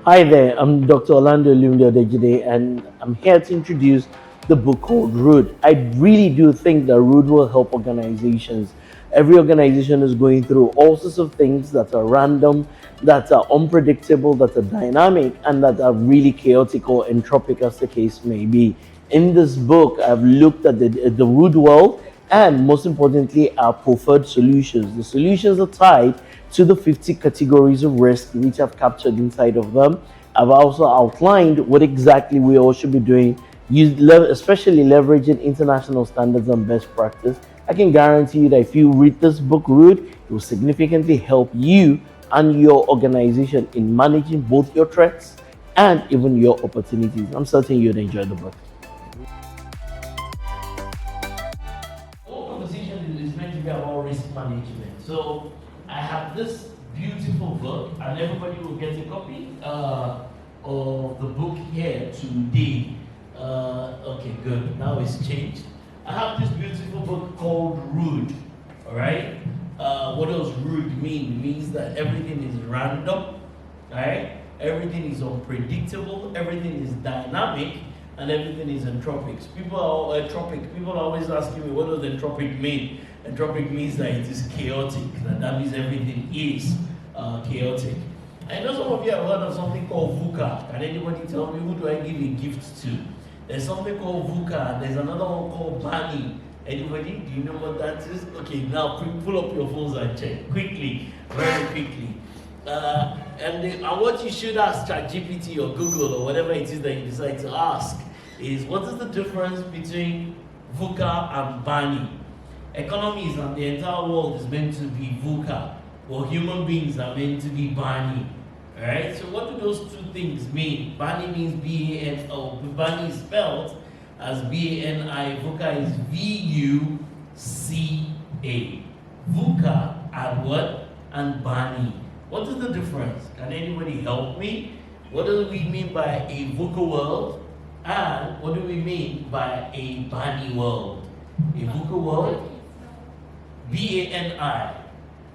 Hi there, I'm Dr. Olumide Odejide, and I'm here to introduce the book called Root. I really do think that Root will help organizations. Every organization is going through all sorts of things that are random, that are unpredictable, that are dynamic, and that are really chaotic or entropic, as the case may be. In this book, I've looked at the Root world and, most importantly, our preferred solutions. The solutions are tied to the 50 categories of risk which I've captured inside of them. I've also outlined what exactly we all should be doing, especially leveraging international standards and best practice. I can guarantee you that if you read this book, Root, it will significantly help you and your organization in managing both your threats and even your opportunities. I'm certain you'd enjoy the book. Our conversation is meant to be about risk management. So I have this beautiful book, and everybody will get a copy of the book here today. Okay, good. Now it's changed. I have this beautiful book called Rude. All right. What does rude mean? It means that everything is random. Right? Everything is unpredictable. Everything is dynamic. And everything is entropic. People are entropic. People are always asking me, what does entropic mean? Entropic means that it is chaotic. That means everything is chaotic. I know some of you have heard of something called VUCA. Can anybody tell me, who do I give a gift to? There's something called VUCA. There's another one called BANI. Anybody? Do you know what that is? Okay, now pull up your phones and check quickly, very quickly. And what you should ask ChatGPT or Google or whatever it is that you decide to ask is, what is the difference between VUCA and BANI? Economies and the entire world is meant to be VUCA, while human beings are meant to be BANI. Alright, so what do those two things mean? BANI means B-A-N-O. BANI is spelled as B-A-N-I. VUCA is V-U-C-A. VUCA and what? And BANI. What is the difference? Can anybody help me? What do we mean by a VUCA world? And what do we mean by a BANI world? A VUCA world? B-A-N-I.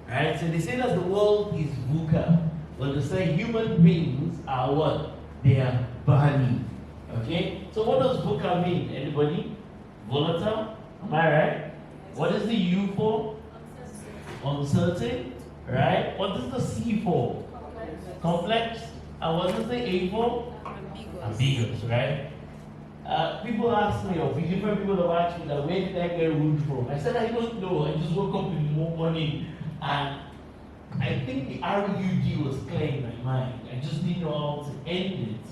Right? So they say that the world is VUCA. But they say human beings are what? They are BANI. Okay? So what does VUCA mean? Anybody? Volatile? Am I right? What is the U for? Uncertain. Right? What is the C for? Complex. And what is the A for? Ambiguous, right? People ask me, or different people have asked me, that where did I get root from? I said, I don't know. I just woke up in the morning and I think the RUD was clear in my mind. I just didn't know how to end it.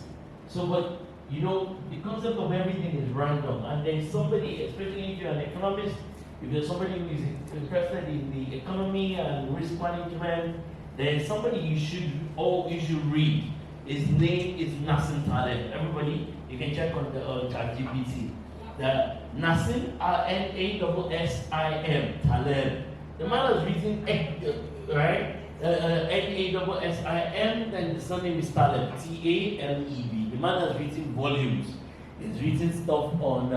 So, but you know, the concept of everything is random. And there's somebody, especially if you're an economist, if there's somebody who is interested in the economy and risk management, there's somebody you should read. His name is Nassim Taleb. Everybody, you can check on the ChatGPT. The Nassim, N-A-S-S-I-M, Taleb. The man has written, right? N-A-S-S-I-M, then the surname is Taleb, T-A-L-E-B. The man has written volumes. He's written stuff on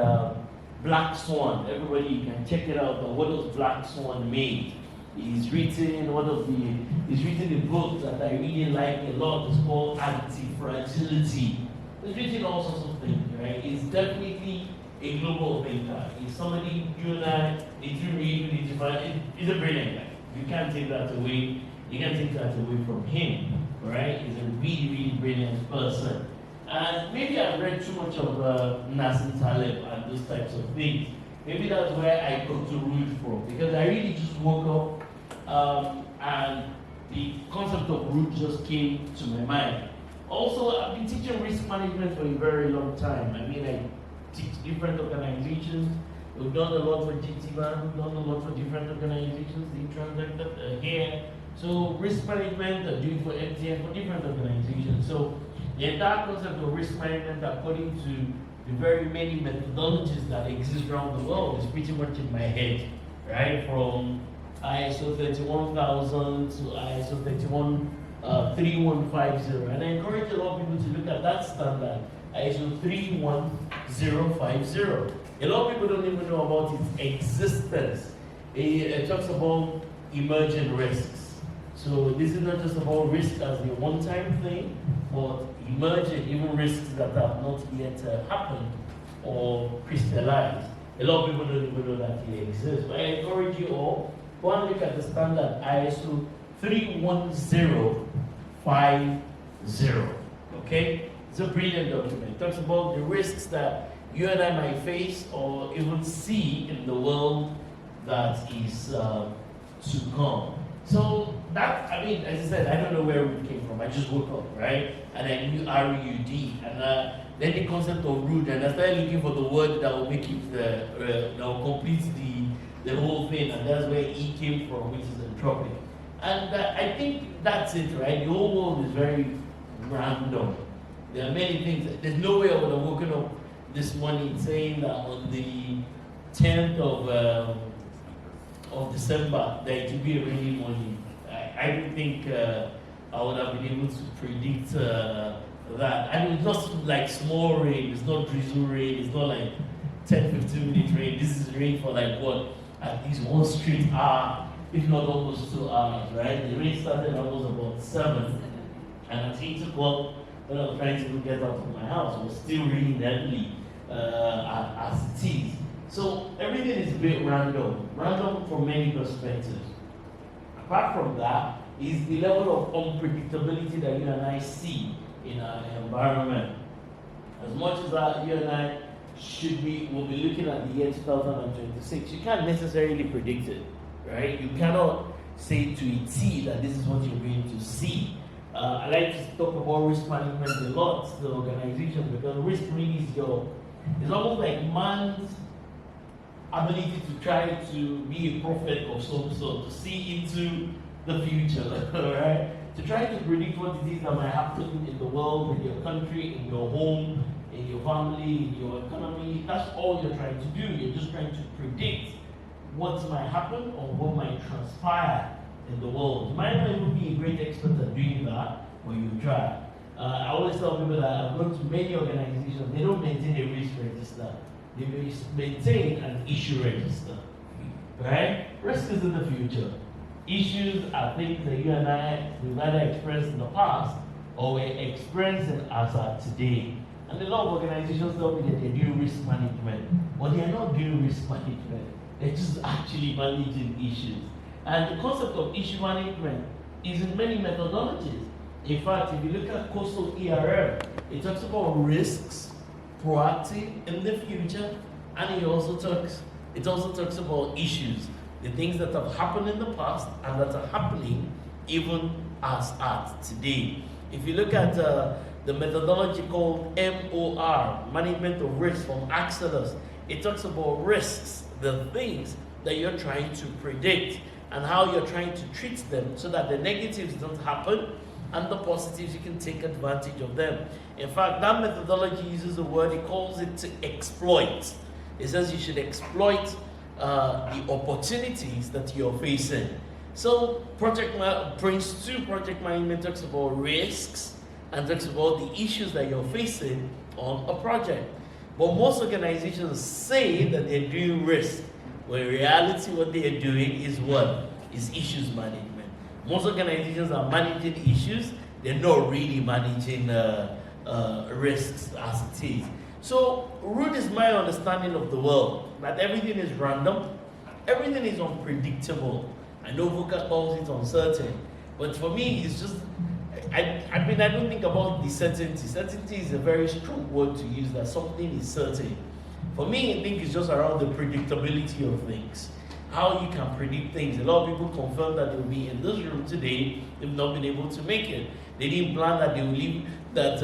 Black Swan. Everybody, you can check it out. What does Black Swan mean? He's written a book that I really like a lot. It's called Anti-Fragility. He's written all sorts of things, right? He's definitely a global thinker. He's somebody you and I need to read, we need to find. He's a brilliant guy. You can't take that away. You can't take that away from him, right? He's a really, really brilliant person. And maybe I've read too much of Nassim Taleb and those types of things. Maybe that's where I got to root from, because I really just woke up and the concept of root just came to my mind. Also, I've been teaching risk management for a very long time. I mean, I teach different organizations. We've done a lot for GTBAN, we've done a lot for different organizations, the Transact here. So risk management, I do it for MTN, for different organizations. So the entire concept of risk management, according to the very many methodologies that exist around the world, is pretty much in my head, right? From ISO 31000 to ISO 3150. And I encourage a lot of people to look at that standard, ISO 31050. A lot of people don't even know about its existence. It talks about emerging risks. So this is not just about risk as a one-time thing, but emerging, even risks that have not yet happened or crystallized. A lot of people don't even know that they exist. But I encourage you all, go and look at the standard ISO 31050. Okay? It's a brilliant document. It talks about the risks that you and I might face or even see in the world that is to come. So that, I mean, as I said, I don't know where it came from. I just woke up, right? And I knew RUD. And then the concept of rude, and I started looking for the word that will make it, that will complete the whole thing. And that's where E came from, which is entropic. And I think that's it, right? The whole world is very random. There are many things. There's no way I would have woken up this morning saying that on the 10th of December that it would be a rainy morning. I don't think I would have been able to predict that. And it's not like small rain, it's not drizzle rain, it's not like 10-15 minute rain. This is rain for like what? At least 1 straight hour, if not almost 2 hours, right? The rain started almost about 7, and at 8 o'clock, when I was trying to get out of my house, it was still raining heavily as it is. So everything is a bit random from many perspectives. Apart from that, is the level of unpredictability that you and I see in our environment. As much as you and I will be looking at the year 2026, you can't necessarily predict it, right? You cannot say to a T that this is what you're going to see. I like to talk about risk management a lot, the organization, because risk really is it's almost like man's ability to try to be a prophet of some sort, to see into the future, right? To try to predict what it is that might happen in the world, in your country, in your home, in your family, in your economy. That's all you're trying to do. You're just trying to predict what might happen or what might transpire in the world. You might not even be a great expert at doing that, but you try. I always tell people that I've gone to many organizations, they don't maintain a risk register. They maintain an issue register, right? Risk is in the future. Issues are things that you and I, we've either experienced in the past or we're experiencing as of today. And a lot of organizations tell me that they're doing risk management, but they are not doing risk management. They're just actually managing issues. And the concept of issue management is in many methodologies. In fact, if you look at coastal ERM, it talks about risks, proactive in the future, and it also talks about issues, the things that have happened in the past and that are happening even as at today. If you look at the methodology called MOR, Management of Risk from Axelos, it talks about risks, the things that you're trying to predict and how you're trying to treat them so that the negatives don't happen and the positives, you can take advantage of them. In fact, that methodology uses a word, it calls it to exploit. It says you should exploit the opportunities that you're facing. So Prince 2 project management talks about risks and talks about the issues that you're facing on a project. But most organizations say that they're doing risk, when in reality what they are doing is what? Is issues management. Most organizations are managing issues, they're not really managing risks as it is. So root is my understanding of the world, that everything is random, everything is unpredictable. I know VUCA calls it uncertain, but for me it's just, I don't think about the certainty. Certainty is a very strong word to use, that something is certain. For me, I think it's just around the predictability of things. How you can predict things. A lot of people confirm that they'll be in this room today, they've not been able to make it. They didn't plan that they will leave, that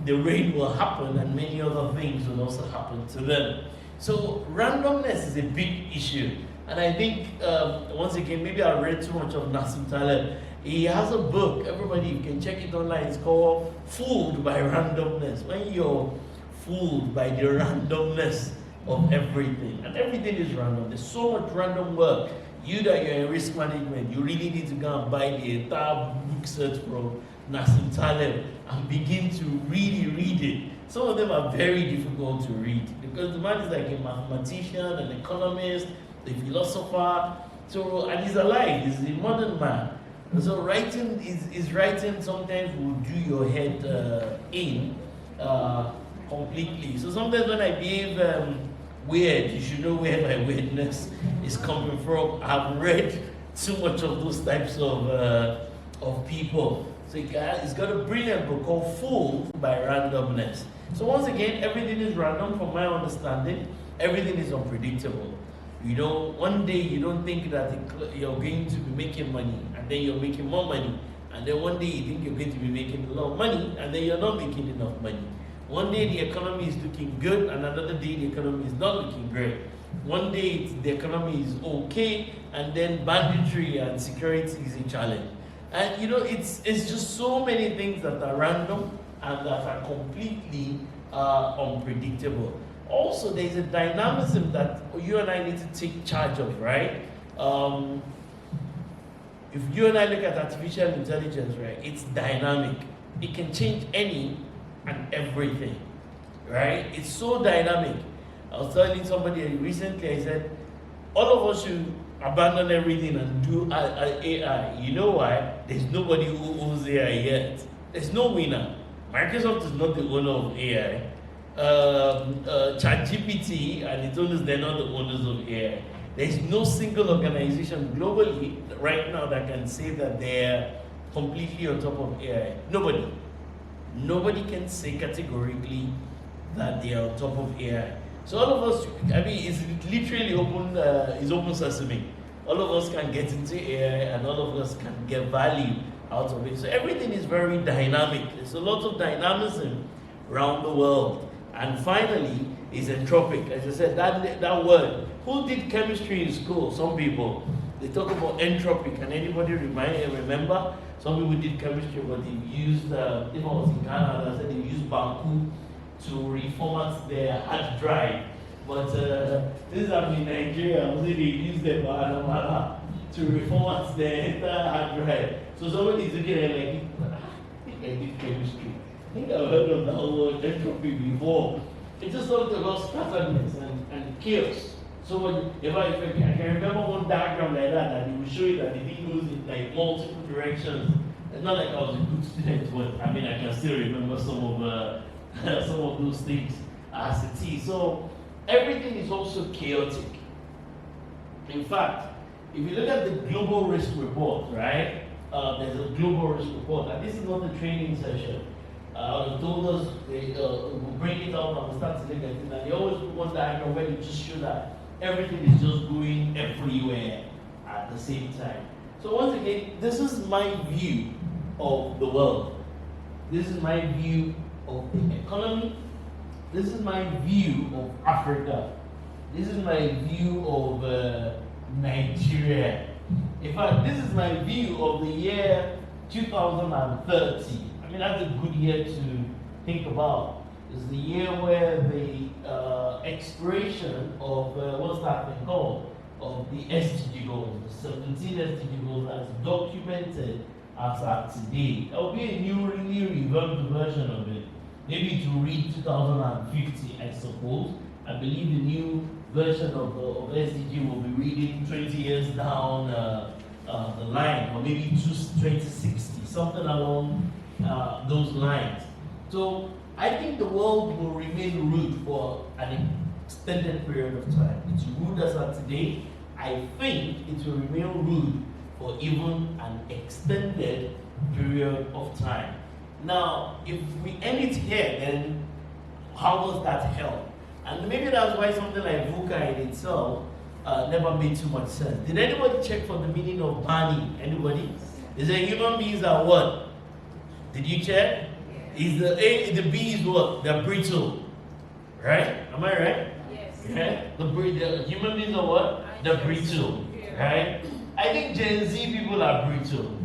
the rain will happen and many other things will also happen to them. So randomness is a big issue. And I think, once again, maybe I read too much of Nassim Taleb. He has a book, everybody, you can check it online, it's called Fooled by Randomness. When you're fooled by the randomness of everything, and everything is random, there's so much random work. You that you're in risk management, you really need to go and buy the entire book set from Nassim Taleb and begin to really read it. Some of them are very difficult to read because the man is like a mathematician, an economist, a philosopher, so, and he's alive, he's a modern man. So writing is writing sometimes will do your head in completely. So sometimes when I behave weird, you should know where my weirdness is coming from. I've read too much of those types of people. So he's got a brilliant book called Fooled by Randomness. So once again, everything is random from my understanding. Everything is unpredictable. You know, one day you don't think that you're going to be making money, and then you're making more money. And then one day you think you're going to be making a lot of money, and then you're not making enough money. One day the economy is looking good, and another day the economy is not looking great. One day the economy is okay, and then banditry and security is a challenge. And you know, it's just so many things that are random and that are completely unpredictable. Also, there's a dynamism that you and I need to take charge of, right? If you and I look at artificial intelligence, right, it's dynamic. It can change any and everything, right? It's so dynamic. I was telling somebody recently, I said, all of us should abandon everything and do AI. You know why? There's nobody who owns AI yet. There's no winner. Microsoft is not the owner of AI. ChatGPT and its owners, they're not the owners of AI. There's no single organization globally right now that can say that they're completely on top of AI. Nobody. Nobody can say categorically that they are on top of AI. So all of us, I mean, it's literally open sesame. All of us can get into AI and all of us can get value out of it. So everything is very dynamic. There's a lot of dynamism around the world. And finally, is entropic. As I said, that word. Who did chemistry in school? Some people. They talk about entropic. Can anybody remember? Some people did chemistry, but they used, if I was in Canada, I said they used Banku to reformat their hard drive. But this is in Nigeria, I was they use the banana to reformat their entire hard drive. So somebody is looking at it like, I think I did chemistry. I think I've heard of the whole word entropy before. It's just talking about scatteredness and chaos. So if I can remember one diagram like that they will show you that the thing goes in like multiple directions. It's not like I was a good student, but I mean I can still remember some of those things as it is. So everything is also chaotic. In fact, if you look at the global risk report, right? There's a global risk report, and this is not the training session. They told us we'll bring it out and we'll start to look at it. And they always put one diagram where they just show that everything is just going everywhere at the same time. So once again, this is my view of the world. This is my view of the economy. This is my view of Africa. This is my view of Nigeria. In fact, this is my view of the year 2030. I mean, that's a good year to think about. It's the year where the expiration of, what's that thing called? Of the SDG goals, the 17 SDG goals as documented as at today. There will be a newly revamped version of it. Maybe to read 2050, I suppose. I believe the new version of SDG will be reading 20 years down the line, or maybe 2060, something along those lines. So I think the world will remain rude for an extended period of time. It's rude as of today. I think it will remain rude for even an extended period of time. Now, if we end it here, then how does that help? And maybe that's why something like VUCA in itself never made too much sense. Did anybody check for the meaning of Bani? Anybody? Is it human beings are what? Did you check? Is the B is what? They're brittle. Right? Am I right? Yes. Yeah? The human beings are what? They're brittle. Right? I think Gen Z people are brittle.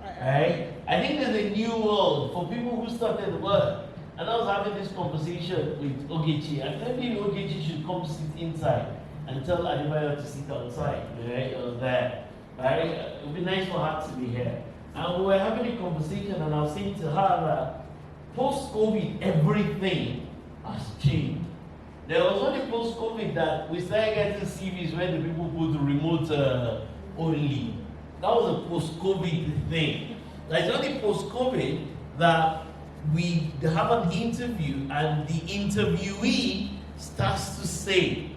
Right? I think there's a new world for people who started the work. And I was having this conversation with Ogechi, and maybe Ogechi should come sit inside and tell Adebayo to sit outside, right, or there. Right? It would be nice for her to be here. And we were having a conversation, and I was saying to her that post-COVID, everything has changed. There was only post-COVID that we started getting CVs where the people put the remote only. That was a post-COVID thing. It's only post-COVID that we have an interview and the interviewee starts to say,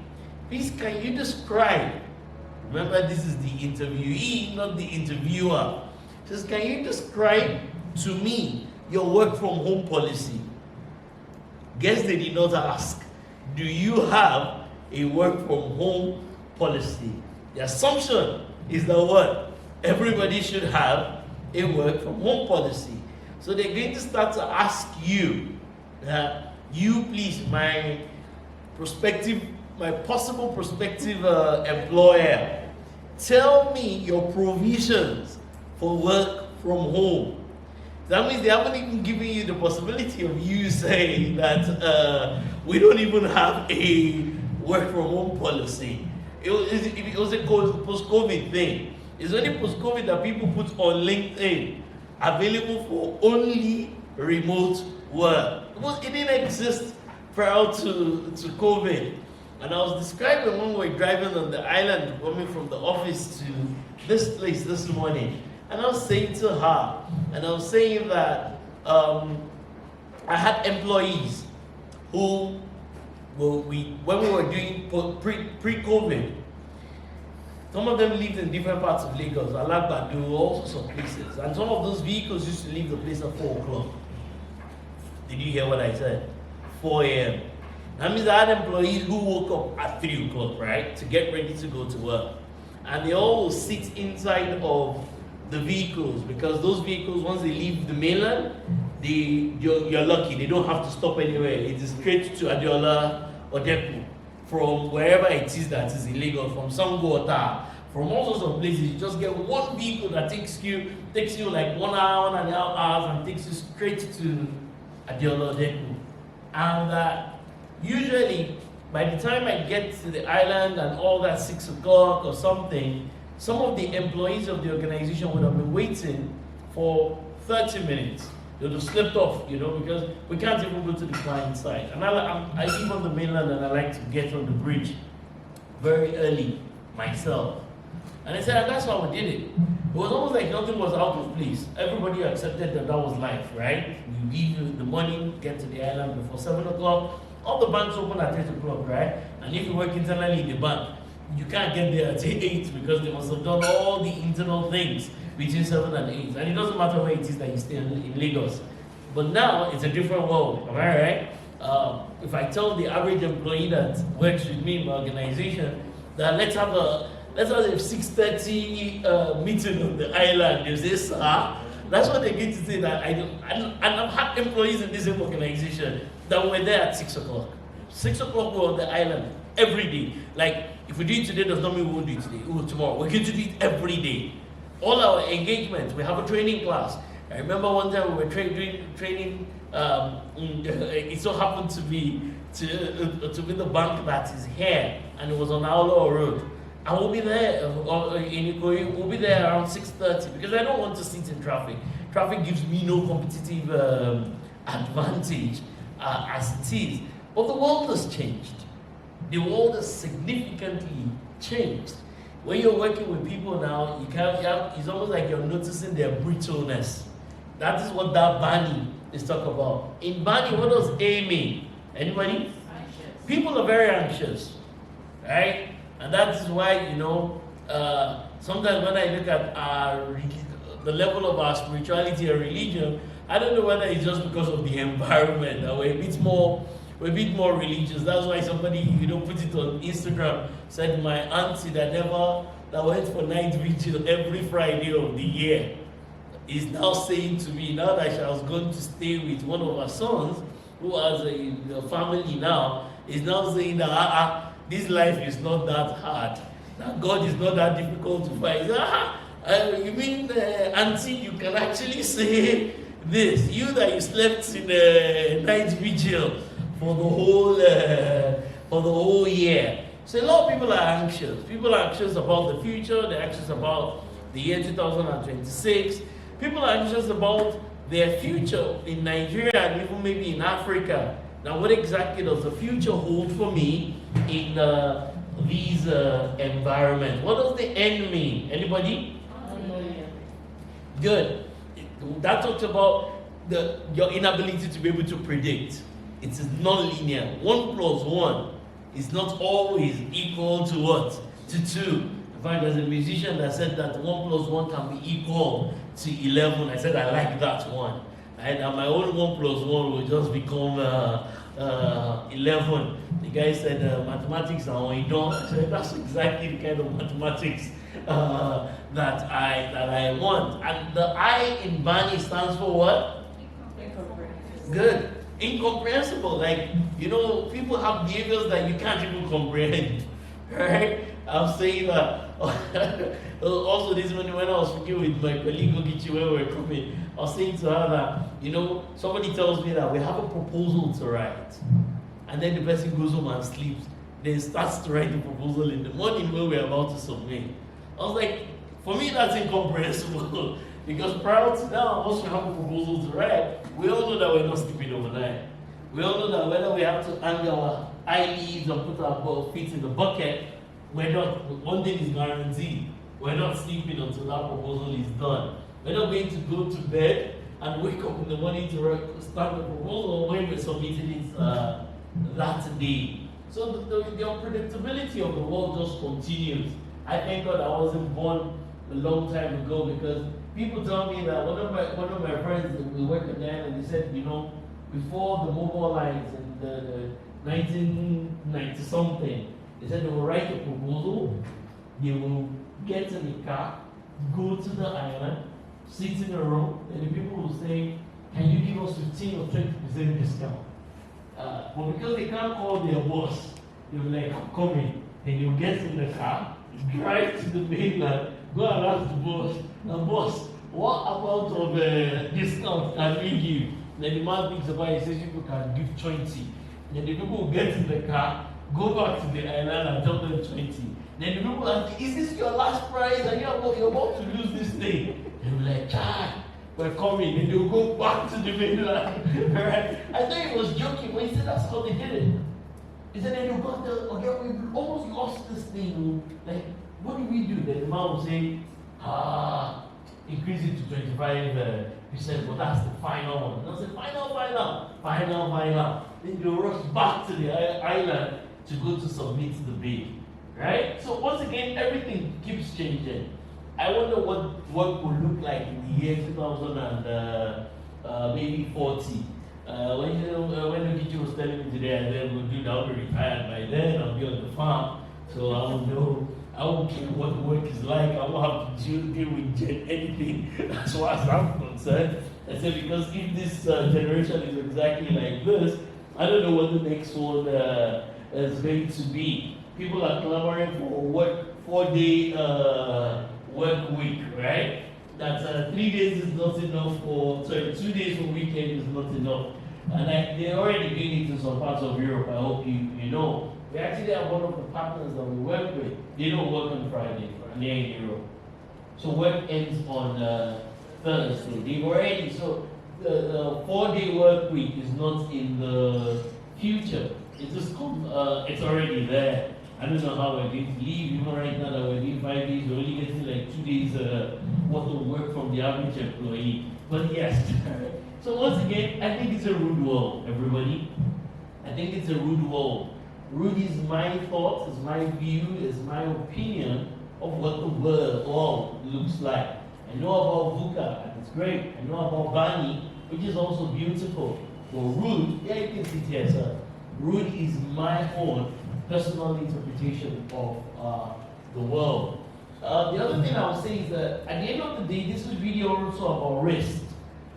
please, can you describe? Remember, this is the interviewee, not the interviewer. Says, can you describe to me your work from home policy? Guess they did not ask, do you have a work from home policy? The assumption is that what? Everybody should have a work from home policy. So they're going to start to ask you, you please, my possible prospective employer, tell me your provisions for work from home. That means they haven't even given you the possibility of you saying that we don't even have a work from home policy. It was a post-COVID thing. It's only post-COVID that people put on LinkedIn available for only remote work. It didn't exist prior to COVID. And I was describing when we were driving on the island, coming from the office to this place this morning. And I was saying to her, and I was saying that I had employees who, when we were doing pre-COVID, some of them lived in different parts of Lagos, Alagbadu, all sorts of places. And some of those vehicles used to leave the place at 4 o'clock. Did you hear what I said? 4 a.m. That means I had employees who woke up at 3 o'clock, right, to get ready to go to work. And they all will sit inside of the vehicles, because those vehicles, once they leave the mainland, you're lucky, they don't have to stop anywhere. It is straight to Adiola or Deku. From wherever it is that is illegal, from Sangota, from all sorts of places, you just get one vehicle that takes you like 1 hour, 1.5 hours, and takes you straight to Adiola Deku. And usually, by the time I get to the island and all that 6 o'clock or something, some of the employees of the organization would have been waiting for 30 minutes. They would have slept off, because we can't even go to the client side. And I live on the mainland and I like to get on the bridge very early myself. And I said, that's how we did it. It was almost like nothing was out of place. Everybody accepted that was life, right? We leave in the morning, get to the island before 7 o'clock. All the banks open at 8 o'clock, right? And if you work internally in the bank, you can't get there at 8 because they must have done all the internal things between 7 and 8. And it doesn't matter where it is that you stay in Lagos. But now it's a different world, am I right? If I tell the average employee that works with me in my organization that let's have a 6:30 meeting on the island, they say, sir, that's what they get to say that I do. And I've had employees in this same organization that were there at 6 o'clock. 6 o'clock we're on the island every day. Like, if we do it today, does not mean we won't do it today. Oh, tomorrow. We're going to do it every day. All our engagements, we have a training class. I remember one time we were training, it so happened to be the bank that is here, and it was on Aolo Road. And we'll be there, we'll be there around 6:30, because I don't want to sit in traffic. Traffic gives me no competitive advantage as it is. But the world has changed. The world has significantly changed. When you're working with people now, it's almost like you're noticing their brittleness. That is what that Bani is talking about. In Bani, what does A mean? Anybody? Anxious. People are very anxious, right? And that is why, sometimes when I look at the level of our spirituality and religion, I don't know whether it's just because of the environment that we're a bit more religious. That's why somebody, put it on Instagram, said my auntie that went for night vigil every Friday of the year is now saying to me, now that I was going to stay with one of her sons, who has a family now, is now saying that this life is not that hard, that God is not that difficult to find. You mean, auntie, you can actually say this, you that you slept in a night vigil for the whole year. So a lot of people are anxious. People are anxious about the future. They're anxious about the year 2026. People are anxious about their future in Nigeria and even maybe in Africa. Now, what exactly does the future hold for me in these environments? What does the end mean? Anybody? Good. That talks about your inability to be able to predict. It is non-linear. 1 plus 1 is not always equal to what? To 2. In fact, there's a musician that said that 1 plus 1 can be equal to 11. I said, I like that one. And my own 1 plus 1 will just become 11. The guy said, mathematics are on done. I said, that's exactly the kind of mathematics that I want. And the I in Bani stands for what? Incomprehensible. Good. Incomprehensible. Like, people have behaviors that you can't even comprehend. Right? I'm saying that. Also, this morning when I was speaking with my colleague Ogichi when we were coming, I was saying to her that, somebody tells me that we have a proposal to write. And then the person goes home and sleeps. Then starts to write the proposal in the morning when we're about to submit. I was like, for me, that's incomprehensible. Because prior to now, once we have a proposal to write, we all know that we're not sleeping overnight. We all know that whether we have to hang our eyelids or put our feet in the bucket, we're not. One thing is guaranteed. We're not sleeping until that proposal is done. We're not going to go to bed and wake up in the morning to start the proposal when we're submitting it that day. So the unpredictability of the world just continues. I thank God I wasn't born a long time ago, because people tell me that one of my friends, we work at there, and they said, before the mobile lines in the 1990 something, they said they will write a proposal, they will get in the car, go to the island, sit in a room, and the people will say, can you give us 15 or 20% discount? But because they can't call their boss, they'll be like, I'm coming. And you'll get in the car, drive to the mainland, go and ask the boss, boss, what amount of discount can we give? Then the man thinks about it, says people can give 20. Then the people will get in the car, go back to the island and tell them 20. Then the people ask, is this your last price? And you're about to lose this thing. They'll be like, we're coming. And they'll go back to the mainland. Right? I thought he was joking, but he said that's how they did it. He said, then you got we almost lost this thing. Like, what do we do? Then the man will say, increase it to 25%, but that's the final one. And I'll say, final. Then they'll rush back to the island to go to submit the bid. Right? So once again, everything keeps changing. I wonder what work will look like in the year 2000 and maybe 40. When Ogichi was telling me today, I said, we'll do that, I'll be retired by then, I'll be on the farm. So I will know, I won't care what the work is like, I won't have to deal with anything as far as I'm concerned. I said, because if this generation is exactly like this, I don't know what the next one is going to be. People are clamoring for a 4-day work week, right? That 3 days is not enough 2 days for weekend is not enough. And they're already doing it in some parts of Europe, I hope you know. We actually have one of the partners that we work with. They don't work on Friday, they're in Europe. So work ends on Thursday. They've already, so the 4-day work week is not in the future. It just comes, it's already there. I don't know how we're going to leave. Even right now that we're doing 5 days, we're only getting like 2 days worth of work from the average employee. But yes. So once again, I think it's a rude world, everybody. I think it's a rude world. Rude is my thought, is my view, is my opinion of what the world looks like. I know about VUCA, and it's great. I know about Bani, which is also beautiful. But rude, yeah, you can sit here, sir. Rude is my own personal interpretation of the world. The other thing I would say is that at the end of the day, this is really also about risk.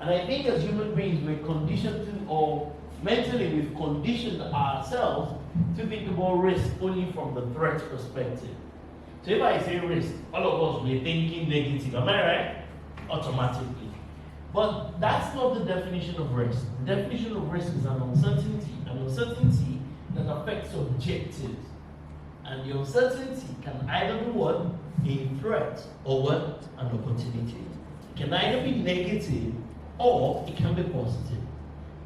And I think as human beings, we're conditioned to, or mentally we've conditioned ourselves to think about risk only from the threat perspective. So if I say risk, all of us, we're thinking negative, am I right? Automatically. But that's not the definition of risk. The definition of risk is an uncertainty that affects your objectives. And the uncertainty can either be what? A threat, or what? An opportunity. It can either be negative or it can be positive.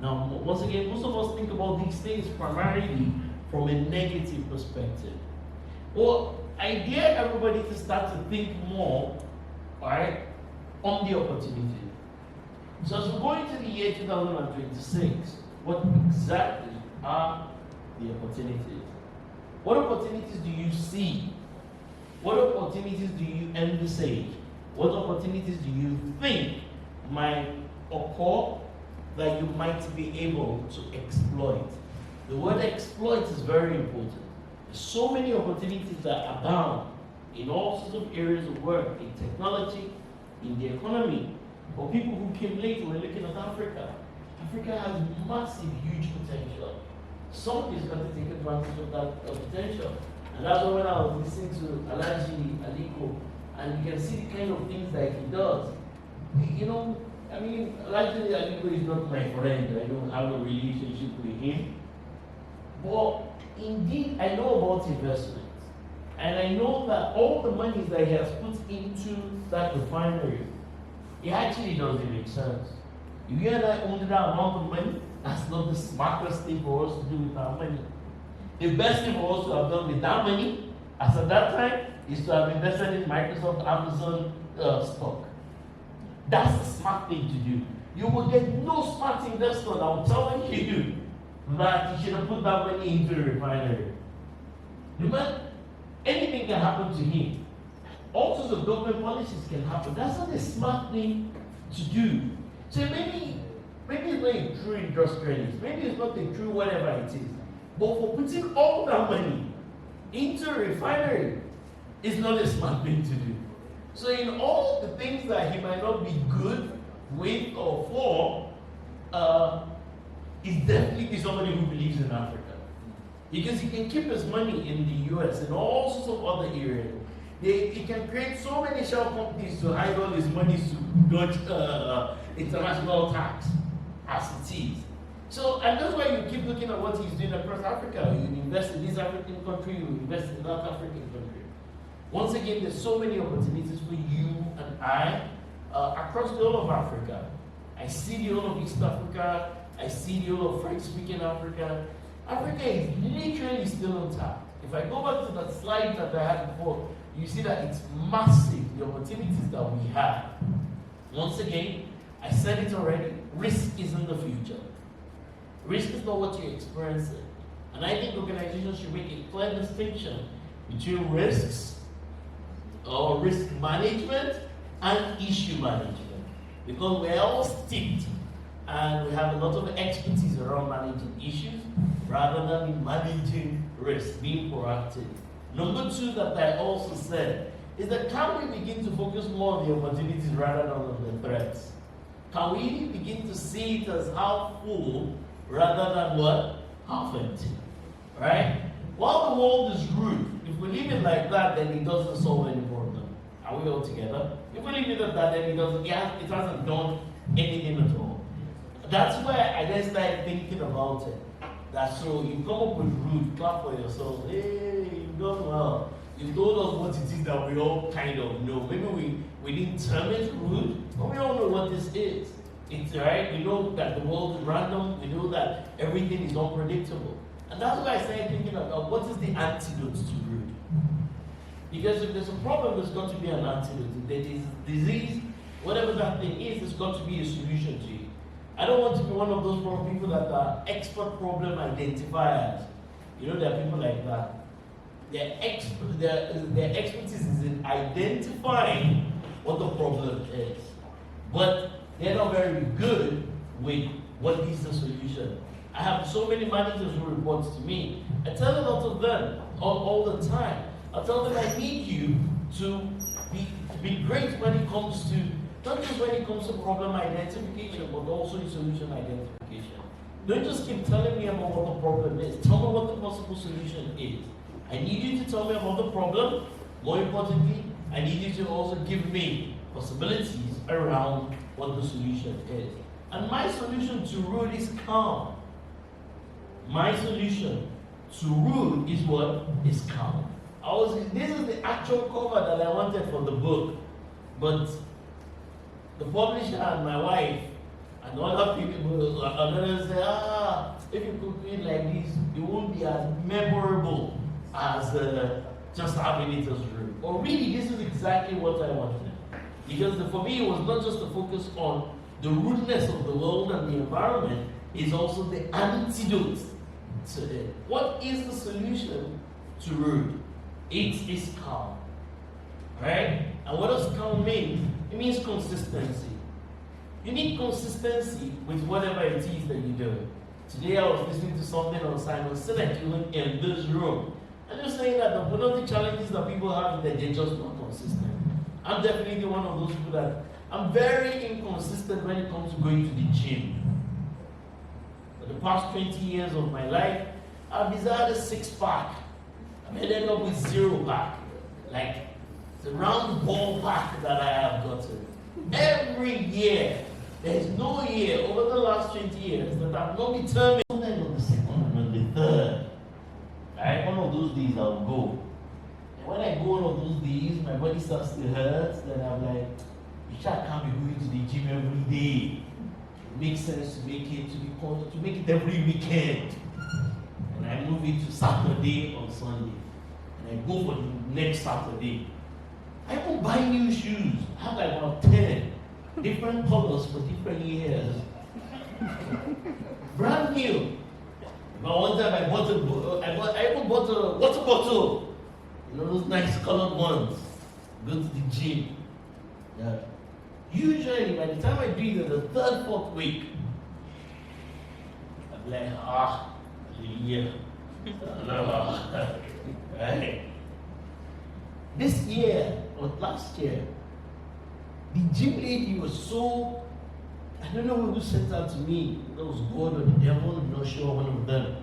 Now, once again, most of us think about these things primarily from a negative perspective. Well, I dare everybody to start to think more, alright, on the opportunity. So as we go into the year 2026, what exactly are the opportunities? What opportunities do you see? What opportunities do you envisage? What opportunities do you think might occur that you might be able to exploit? The word exploit is very important. There's so many opportunities that abound in all sorts of areas of work, in technology, in the economy. For people who came late, we're looking at Africa. Africa has massive, huge potential. Somebody's got to take advantage of that potential. And that's why when I was listening to Alhaji Aliko, and you can see the kind of things that he does. You know, I mean, Alhaji Aliko is not my friend. I don't have a relationship with him. But indeed, I know about investments. And I know that all the money that he has put into that refinery, it actually doesn't make sense. If you and I own that amount of money, that's not the smartest thing for us to do with our money. The best thing for us to have done with that money, as at that time, is to have invested in Microsoft, Amazon stock. That's the smart thing to do. You will get no smart investor that will tell you that you should have put that money into the refinery. Remember, anything can happen to him. All sorts of government policies can happen. That's not a smart thing to do. So maybe it's not a true industrialist, maybe it's not a true whatever it is. But for putting all that money into a refinery is not a smart thing to do. So in all the things that he might not be good with or for, he's definitely somebody who believes in Africa. Because he can keep his money in the US and all sorts of other areas. He can create so many shell companies to hide all his money to dodge international tax as it is. So, and that's why you keep looking at what he's doing across Africa. You invest in this African country, you invest in that African country. Once again, there's so many opportunities for you and I across the whole of Africa. I see the whole of East Africa, I see the whole of French-speaking Africa. Africa is literally still untapped. If I go back to that slide that I had before, you see that it's massive, the opportunities that we have. Once again, I said it already, risk isn't the future. Risk is not what you're experiencing. And I think organizations should make a clear distinction between risks or risk management and issue management. Because we're all steeped and we have a lot of expertise around managing issues rather than in managing risk, being proactive. Number two that I also said is that can we begin to focus more on the opportunities rather than on the threats? Can we begin to see it as half full rather than what? Half empty. Right? While the world is rude, if we leave it like that, then it doesn't solve any problem. Are we all together? If we leave it like that, then it hasn't done anything at all. That's where I then started thinking about it. That's so you come up with rude, clap for yourself. Hey, you've done well. You told us what it is that we all kind of know. Maybe we didn't term it rude, but we all know what this is. It's right. We know that the world is random. We know that everything is unpredictable. And that's why I started thinking about what is the antidote to rude. Because if there's a problem, there's got to be an antidote. If there is disease, whatever that thing is, there's got to be a solution to it. I don't want to be one of those people that are expert problem identifiers. You know, there are people like that. Their expertise is in identifying what the problem is. But they're not very good with what is the solution. I have so many managers who report to me. I tell a lot of them all the time. I tell them I need you to be great when it comes to, not just when it comes to problem identification, but also solution identification. Don't just keep telling me about what the problem is. Tell me what the possible solution is. I need you to tell me about the problem. More importantly, I need you to also give me possibilities around what the solution is. And my solution to rude is calm. My solution to rude is what? Is calm. This is the actual cover that I wanted for the book. But the publisher and my wife and other people, others say, if you could do it like this, it won't be as memorable as just having it as rude. Or really, this is exactly what I wanted. Because for me, it was not just the focus on the rudeness of the world and the environment, it's also the antidote to it. What is the solution to rude? It is calm. Right? And what does calm mean? It means consistency. You need consistency with whatever it is that you do. Today I was listening to something on Simon Sinek even in this room. And they're saying that one of the challenges that people have is that they're just not consistent. I'm definitely one of those people that I'm very inconsistent when it comes to going to the gym. For the past 20 years of my life, I've desired a six-pack. I've ended up with zero pack. Like, it's a round ball pack that I have gotten. Every year, there's no year over the last 20 years that I've not determined on the second and on the third. Right? One of those days I'll go. And when I go one of those days, my body starts to hurt, then I'm like, I can't be going to the gym every day. It makes sense to make it every weekend. And I move it to Saturday or Sunday. And I go for the next Saturday. I will buy new shoes. I have like about 10 different colors for different years. Brand new. But one time I even bought a water bottle. You know those nice colored ones. Go to the gym. Yeah. Usually by the time I do it in the third, fourth week, I'm like, hallelujah. Right? This year or last year, the gym lady was so, I don't know who sent that to me. That was God or the devil, I'm not sure, one of them.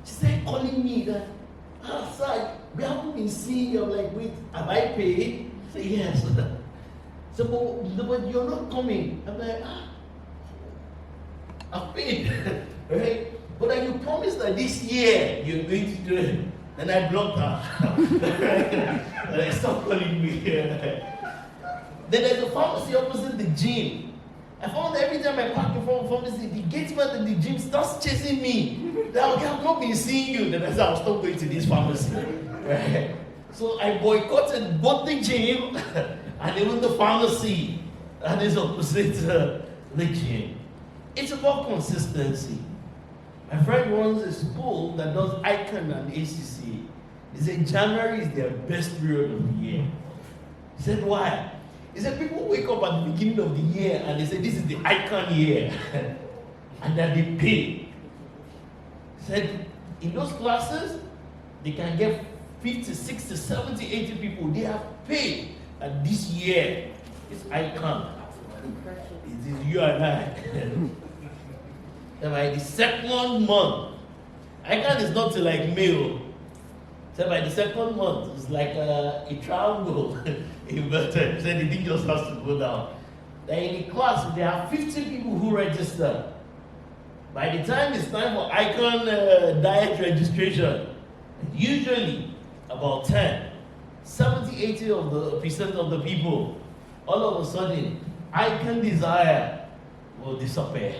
She started calling me that, sir, we haven't been seeing you. I'm like, wait, have I paid? I said, yes. So, but you're not coming. I'm like, I've paid. Right? But then you promised that this year you're going to do it. And I blocked her. And I stopped calling me. Then there's a pharmacy opposite the gym. I found that every time I park in front of the pharmacy, the gateman in the gym starts chasing me. Now, okay, I've not been seeing you. Then I said, I'll stop going to this pharmacy. Right? So I boycotted both the gym and even the pharmacy that is opposite the gym. It's about consistency. My friend runs a school that does ICON and ACC. He said January is their best period of the year. He said, why? He said people wake up at the beginning of the year and they say this is the ICON year. And then they pay. He said in those classes, they can get 50, 60, 70, 80 people. They have paid. And this year, it's ICON. It is you and I. And by the second month, ICON is not till like May. So by the second month, it's like a triangle inverted. So the thing just has to go down. Then in the class, there are 50 people who register. By the time it's time for ICON diet registration, usually about 70-80% of the people, all of a sudden, ICON desire will disappear.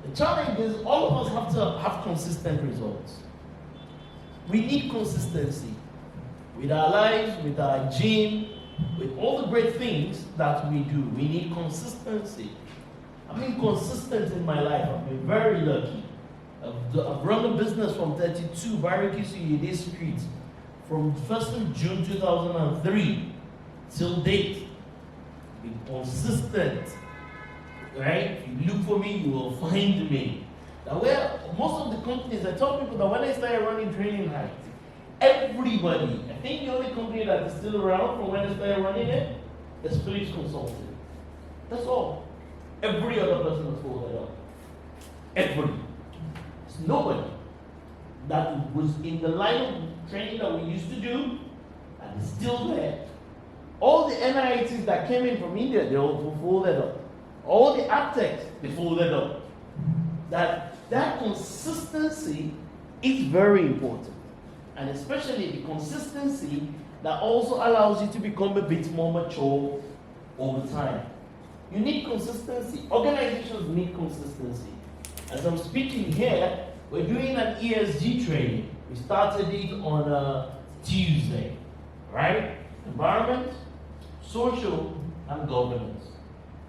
The challenge is all of us have to have consistent results. We need consistency with our lives, with our gym, with all the great things that we do. We need consistency. I've been consistent in my life. I've been very lucky. I've run a business from 32 Bariki Street from 1st of June 2003 till date. Be consistent. Right? If you look for me, you will find me. Now, where most of the companies, I tell people that when I started running Training Heights, everybody, I think the only company that is still around from when I started running it is Philips Consulting. That's all. Every other person has followed that up. Everybody. There's nobody that was in the line of training that we used to do and is still there. All the NITs that came in from India, they all folded up. All the Aptex, they folded up. That consistency is very important. And especially the consistency that also allows you to become a bit more mature over time. You need consistency. Organizations need consistency. As I'm speaking here, we're doing an ESG training. We started it on a Tuesday, right? Environment, social, and governance.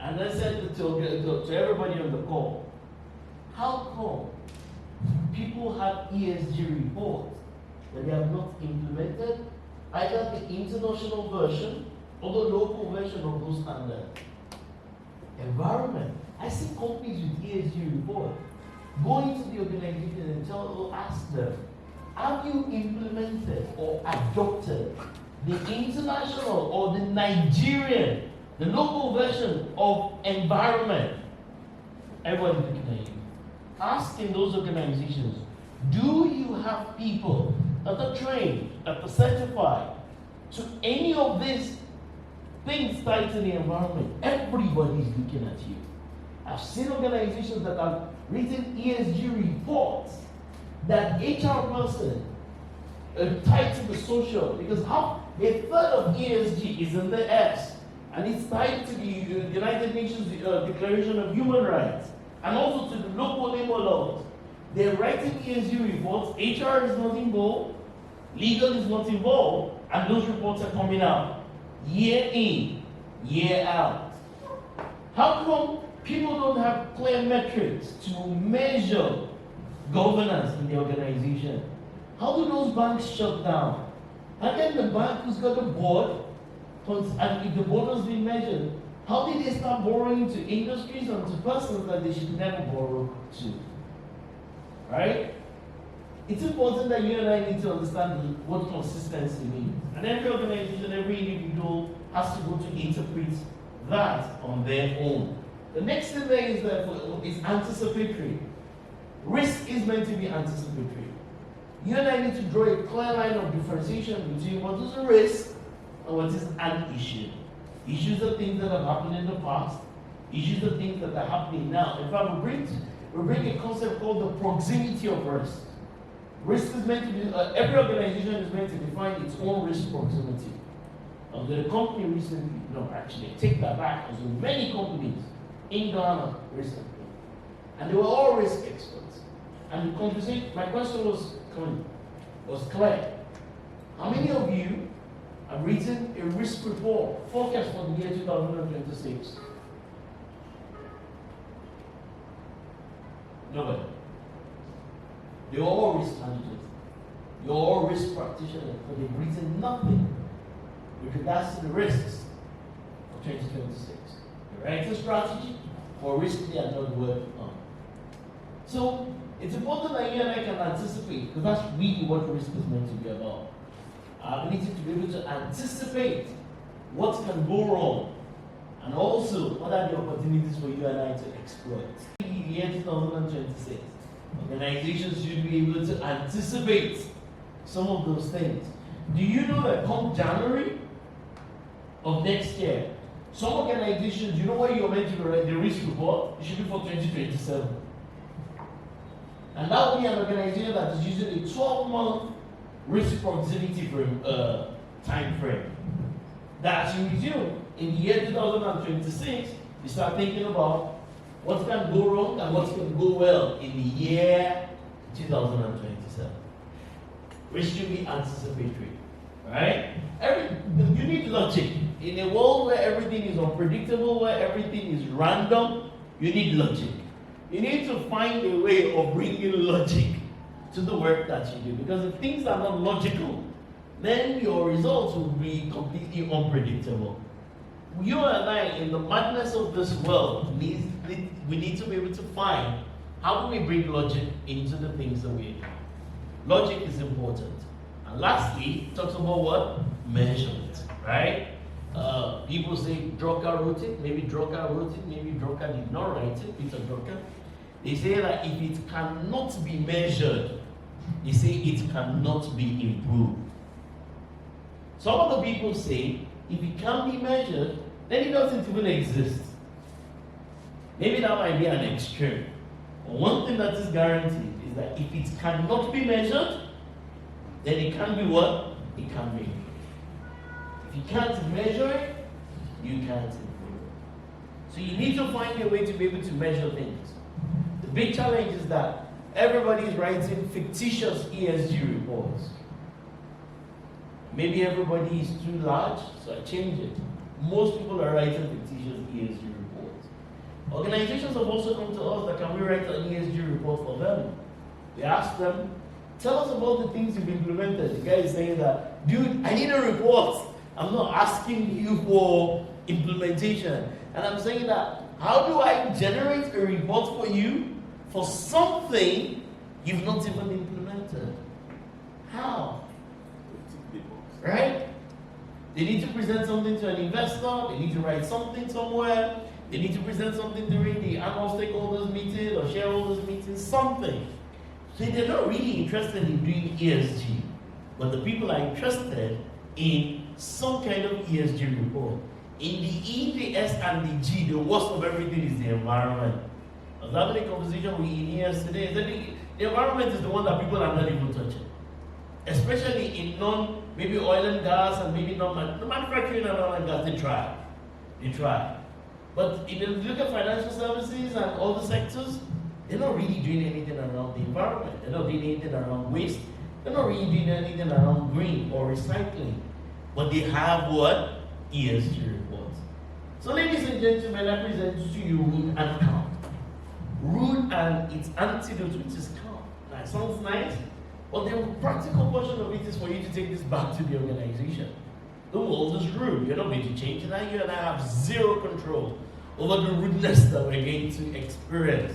And I said to everybody on the call, how come people have ESG reports that they have not implemented either the international version or the local version of those standards? Environment. I see companies with ESG reports go into the organization and ask them, have you implemented or adopted the international or the Nigerian, the local version of environment? Everybody's looking at you. Ask in those organizations, do you have people that are trained, that are certified to any of these things tied to the environment? Everybody's looking at you. I've seen organizations that have written ESG reports that HR person tied to the social, because a third of ESG is in the S, and it's tied to the United Nations Declaration of Human Rights, and also to the local labor laws. They're writing ESG reports, HR is not involved, legal is not involved, and those reports are coming out year in, year out. How come people don't have clear metrics to measure governance in the organization? How do those banks shut down? How can the bank who's got a board, and if the board has been measured, how did they start borrowing to industries and to persons that they should never borrow to? Right? It's important that you and I need to understand what consistency means. And every organization, every individual has to go to interpret that on their own. The next thing there is anticipatory. Risk is meant to be anticipatory. You and I need to draw a clear line of differentiation between what is a risk and what is an issue. Issues are things that have happened in the past. Issues are things that are happening now. In fact, we bring a concept called the proximity of risk. Risk is meant to be, every organization is meant to define its own risk proximity. The company recently, actually, take that back, because many companies in Ghana recently, and they were all risk experts. And the conversation, my question was clear. How many of you have written a risk report forecast for the year 2026? Nobody. They're all risk managers. You're all risk practitioners, but they've written nothing with regards to the risks of 2026. The writing strategy for risk they are not working on. So it's important that you and I can anticipate, because that's really what risk is meant to be about. Our ability to be able to anticipate what can go wrong, and also what are the opportunities for you and I to exploit. In the year 2026, organizations should be able to anticipate some of those things. Do you know that come January of next year, some organizations, you know where you're meant to write the risk report? It should be for 2027. And that will be an organization that is using a 12-month risk proximity time frame. That you resume in the year 2026, you start thinking about what can go wrong and what can go well in the year 2027. Which should be anticipatory. Right? You need logic. In a world where everything is unpredictable, where everything is random, you need logic. You need to find a way of bringing logic to the work that you do. Because if things are not logical, then your results will be completely unpredictable. You and I, in the madness of this world, we need to be able to find how do we bring logic into the things that we do. Logic is important. And lastly, it talks about what? Measurement, right? People say Drucker wrote it, maybe Drucker wrote it, maybe Drucker did not write it, Peter Drucker. They say that if it cannot be measured, they say it cannot be improved. Some of the people say if it can be measured, then it doesn't even exist. Maybe that might be an extreme. But one thing that is guaranteed is that if it cannot be measured, then it can be what? It can be improved. If you can't measure it, you can't improve it. So you need to find a way to be able to measure things. The big challenge is that everybody is writing fictitious ESG reports. Maybe everybody is too large, so I change it. most people are writing fictitious ESG reports. Organizations have also come to us that can we write an ESG report for them? We ask them, tell us about the things you've implemented. The guy is saying that, dude, I need a report. I'm not asking you for implementation. And I'm saying that, how do I generate a report for you for something you've not even implemented? How? Right? They need to present something to an investor, they need to write something somewhere, they need to present something during the annual stakeholders meeting or shareholders meeting, something. So they're not really interested in doing ESG, but the people are interested in some kind of ESG report. In the E, the S, and the G, the worst of everything is the environment. I was having a conversation with Ineas today. The environment is the one that people are not even touching. Especially in maybe oil and gas, and maybe the manufacturing and oil and gas, they try. They try. But if you look at financial services and all the sectors, they're not really doing anything around the environment. They're not doing anything around waste. They're not really doing anything around green or recycling. But they have what? ESG reports. So ladies and gentlemen, I present to you root and calm. Root and its antidote, which is calm. Now, it sounds nice, but the practical portion of it is for you to take this back to the organization. The world is rude. You're not going to change that. You and I have zero control over the rudeness that we're going to experience.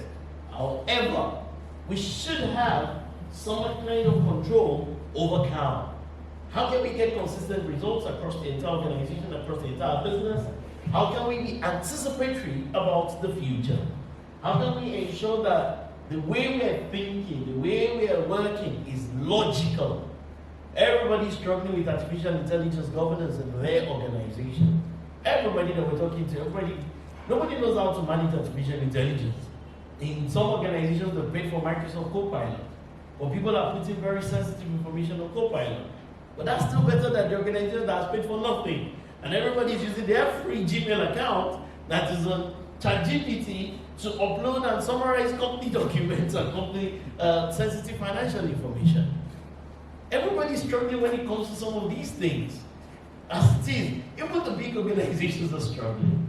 However, we should have some kind of control over calm. How can we get consistent results across the entire organization, across the entire business? How can we be anticipatory about the future? How can we ensure that the way we are thinking, the way we are working is logical? Everybody's struggling with artificial intelligence governance in their organization. Everybody that we're talking to, nobody knows how to manage artificial intelligence. In some organizations, they paid for Microsoft Copilot, but people are putting very sensitive information on Copilot. But that's still better than the organization that has paid for nothing. And everybody's using their free Gmail account that is on ChatGPT to upload and summarize company documents and company sensitive financial information. Everybody's struggling when it comes to some of these things. As it is, even the big organizations are struggling.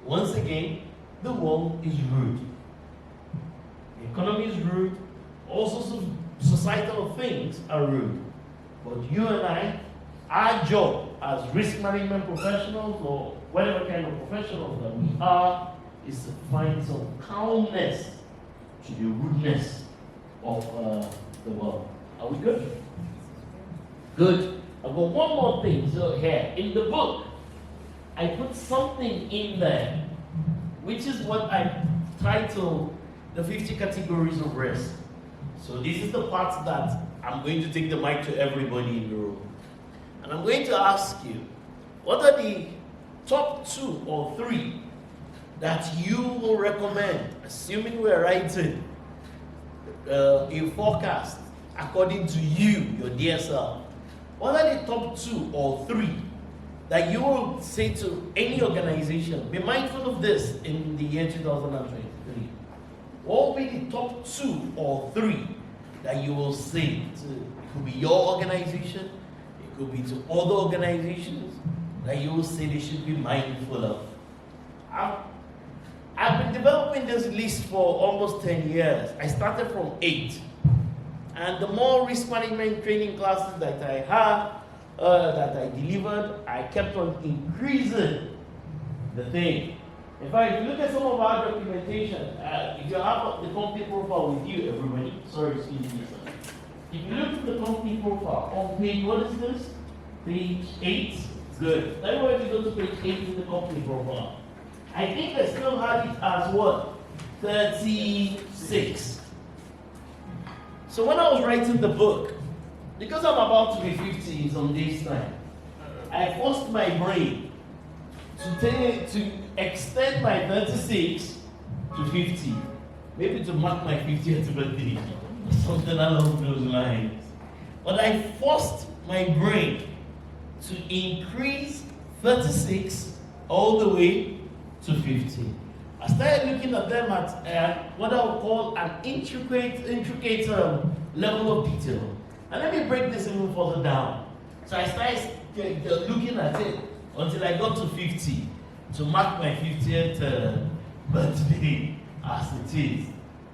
Once again, the world is rude. The economy is rude. All sorts of societal things are rude. But you and I, our job as risk management professionals or whatever kind of professionals that we are, is to find some calmness to the rudeness of the world. Are we good? Good. I've got one more thing. So here, in the book, I put something in there, which is what I titled the 50 categories of risk. So this is the part that I'm going to take the mic to everybody in the room. And I'm going to ask you, what are the top 2 or 3 that you will recommend, assuming we're writing a forecast according to you, your dear self? What are the top 2 or 3 that you will say to any organization? Be mindful of this in the year 2023. What will be the top 2 or 3 that you will say to, it could be your organization, it could be to other organizations, that you will say they should be mindful of? I've been developing this list for almost 10 years. I started from 8. And the more risk management training classes that I had, that I delivered, I kept on increasing the thing. In fact, if you look at some of our documentation, if you have the company profile with you, everybody, sorry, excuse me, sir. If you look at the company profile, on page, what is this? Page 8? Good. Everybody go to page 8 in the company profile. I think I still had it as what? 36. So when I was writing the book, because I'm about to be 50 in some days' time, I forced my brain to extend my 36 to 50. Maybe to mark my 50th birthday, or something along those lines. But I forced my brain to increase 36 all the way to 50. I started looking at them at what I would call an intricate level of detail. And let me break this even further down. So I started looking at it until I got to 50 to mark my 50th birthday as it is.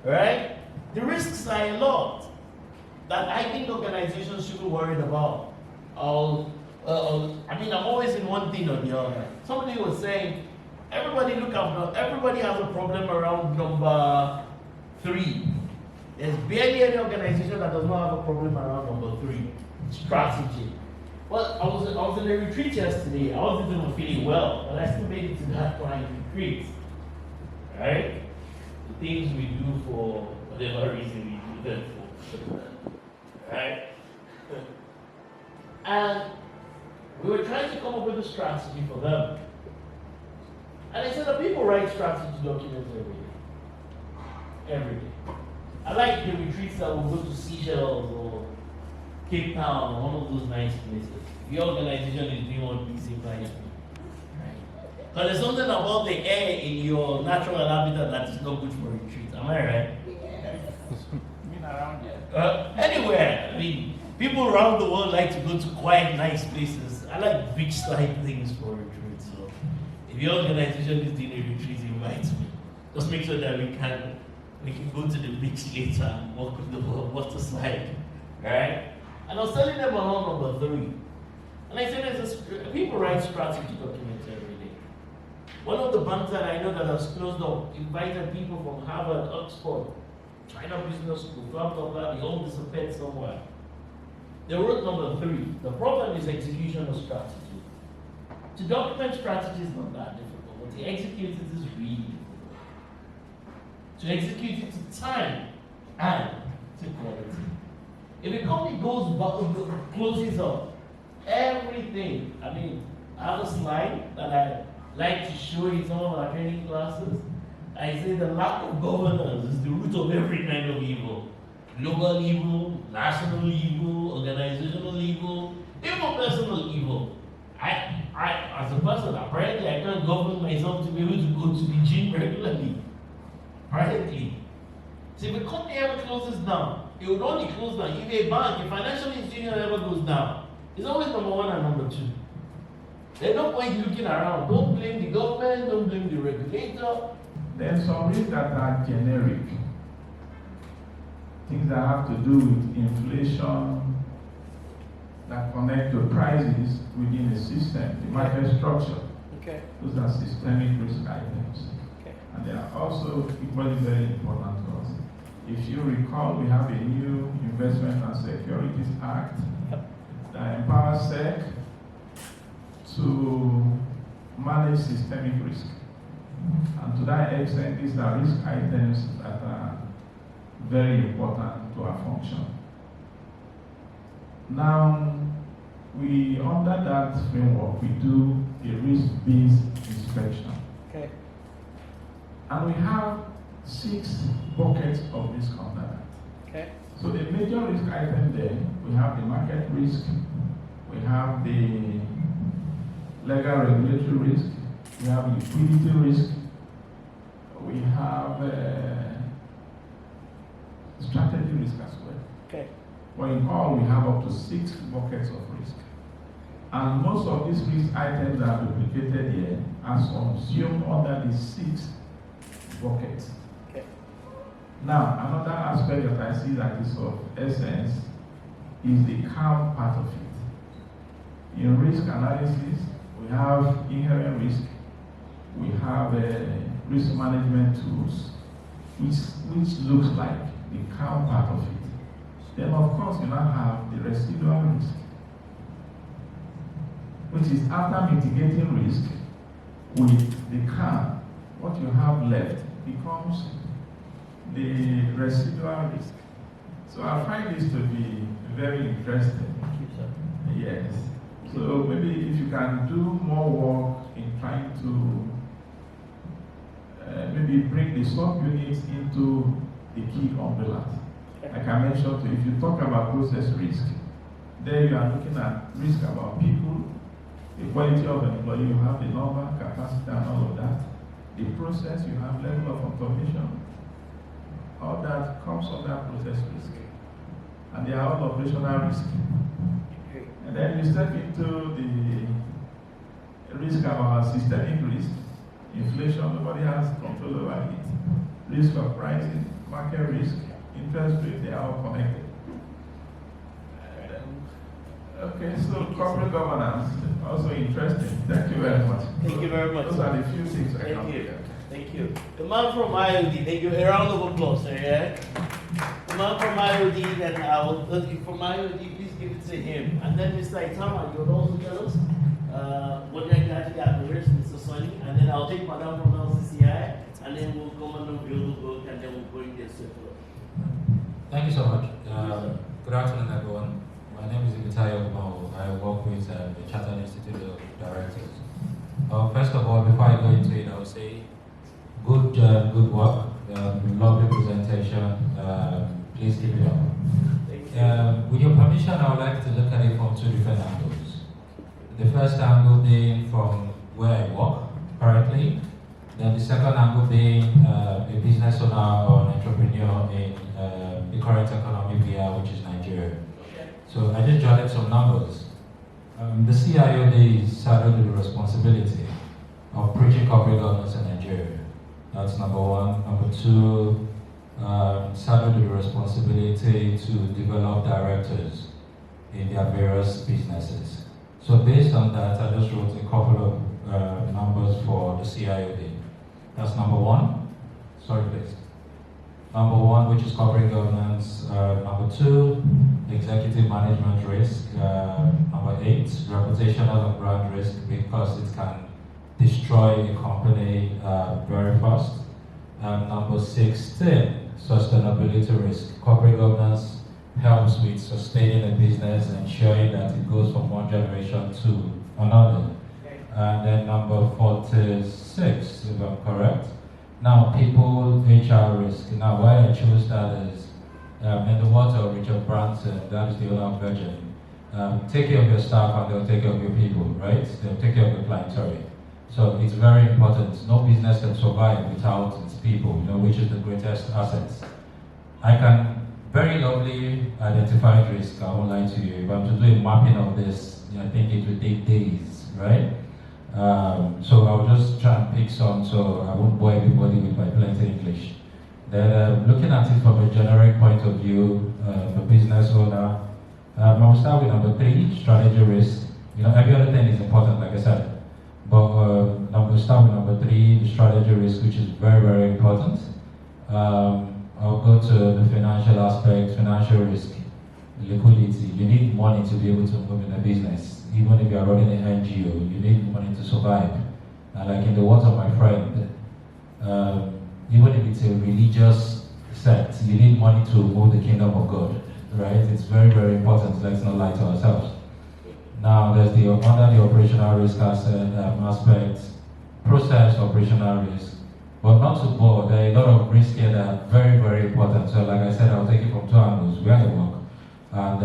Right? The risks are a lot that I think organizations should be worried about. I mean, I'm always in one thing or the other. Somebody was saying, everybody has a problem around number 3. There's barely any organization that does not have a problem around number 3, strategy. Well, I was in a retreat yesterday. I wasn't even feeling well, but I still made it to that client retreat. Right? The things we do for whatever reason we do them for. Right? And we were trying to come up with a strategy for them. And I said that people write strategy documents every day. I like the retreats that will go to Seychelles or Cape Town or one of those nice places. If your organization is doing one, please invite me. Right? But there's something about the air in your natural habitat that is not good for retreats. Am I right? Yes. Around here. Anywhere. I mean, people around the world like to go to quiet, nice places. I like beachside things for retreats. So if your organization is doing a retreat, invite me. Just make sure that we can go to the beach later and walk on the water slide. Right? And I was telling them about number 3. And I said, people write strategy documents every day. One of the banks that I know that has closed up invited people from Harvard, Oxford, China Business School, blah, blah, blah. They all disappeared somewhere. They wrote number 3. The problem is execution of strategy. To document strategy is not that difficult, but to execute it is really difficult. To execute it to time and to quality. If a company closes up everything, I mean, I have a slide that I like to show in some of our training classes. I say the lack of governance is the root of every kind of evil. Global evil, national evil, organizational evil, even personal evil. I as a person, apparently I can't govern myself to be able to go to the gym regularly. Apparently. So if a company ever closes down, it would only close down if a bank, a financial institution ever goes down. It's always number 1 and number 2. There's no point looking around. Don't blame the government, don't blame the regulator. There's some risks that are generic. Things that have to do with inflation, that connect to prices within a system, the market structure. Okay. Those are systemic risk items. Okay. And they are also equally very important to us. If you recall, we have a new Investment and Securities Act that empowers SEC to manage systemic risk. And to that extent, these are risk items that are very important to our function. Now, under that framework, we do a risk-based inspection. Okay. And we have 6 buckets of risk under that. Okay. So the major risk item there, we have the market risk, we have the legal regulatory risk, we have liquidity risk, we have strategy risk as well. Okay. But in all, we have up to 6 buckets of risk. And most of these risk items that are duplicated here are subsumed under the 6 buckets. Okay. Now, another aspect that I see that is of essence is the calm part of it. In risk analysis, we have inherent risk, we have risk management tools, which looks like the calm part of it. Then, of course, you now have the residual risk, which is after mitigating risk with the calm, what you have left becomes the residual risk. So I find this to be very interesting. Yes. So maybe if you can do more work in trying to maybe bring the sub-units into the key umbrellas. Like I mentioned, if you talk about process risk, there you are looking at risk about people, the quality of employee, you have the number, capacity, and all of that. The process, you have level of automation. All that comes under process risk. And they are all operational risk. And then you step into the risk about systemic risk, inflation, nobody has control over it. Risk of pricing, market risk, interest rate, they are all connected. Okay, so corporate governance, also interesting. Thank you very much. Thank you very much. Those are the few things I can Thank you. Thank you. The man from IOD, thank you. A round of applause, yeah? The man from IOD, then I will, from IOD, please give it to him. And then Mr. Itama, you will also tell us what they actually have the rest, Mr. Sonny. And then I'll take Madam from LCCI, and then we'll come and build the book, and then we'll go in there circle. Thank you so much. Good afternoon, everyone. My name is Ibitayo Kumao. I work with the Chartered Institute of Directors. First of all, before I go into it, I would say good work, lovely presentation. Please keep it up. With your permission, I would like to look at it from two different angles. The first angle being from where I work currently, then the second angle being a business owner or an entrepreneur in the current economy we are, which is Nigeria. So I just jotted some numbers. The CIOD is saddled with the responsibility of preaching corporate governance in Nigeria. That's number one. Number two, saddled with the responsibility to develop directors in their various businesses. So based on that, I just wrote a couple of numbers for the CIOD. That's number one. Sorry, please. Number one, which is corporate governance. Number two, executive management risk. Number 8, reputational and brand risk, because it can destroy a company very fast. Number 16, sustainability risk. Corporate governance helps with sustaining a business, ensuring that it goes from one generation to another. And then number 46, if I'm correct. Now, people HR risk. Now, why I chose that is, in the words of Richard Branson, that is the owner of Virgin, take care of your staff and they'll take care of your people, right? They'll take care of your clientele. So it's very important. No business can survive without its people, which is the greatest asset. I can very lovely identify risk, I won't lie to you. If I'm to do a mapping of this, I think it would take days, right? So I'll just try and pick some so I won't bore everybody with my plenty English. Then looking at it from a generic point of view, a business owner, I'll start with number 3, strategy risk. Every other thing is important, like I said. But we'll start with number 3, the strategy risk, which is very, very important. I'll go to the financial aspect, financial risk, liquidity. You need money to be able to move in a business. Even if you are running an NGO, you need money to survive. And like in the words of my friend, even if it's a religious sect, you need money to move the kingdom of God, right? It's very, very important. Let's not lie to ourselves. Now, there's under the operational risk aspect, process operational risk. But not to bore, there are a lot of risks here that are very, very important. So like I said, I'll take it from two angles, where I work, and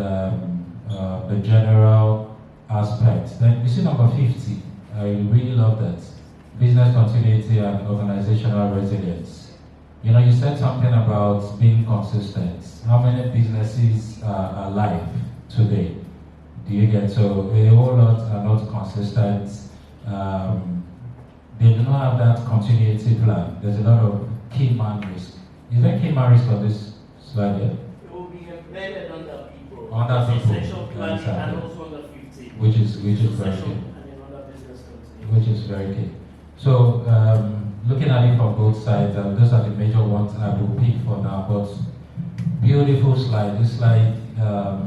the general aspect. Then you see number 50, I really love that. Business continuity and organizational resilience. You said something about being consistent. How many businesses are alive today? Do you get? So a whole lot are not consistent. They do not have that continuity plan. There's a lot of key man risk. Is there key man risk on this slide here? It will be embedded under people. Under people. Succession planning and also under 50. Which is very key. Which is very key. So looking at it from both sides, those are the major ones I will pick for now. But beautiful slide. This slide,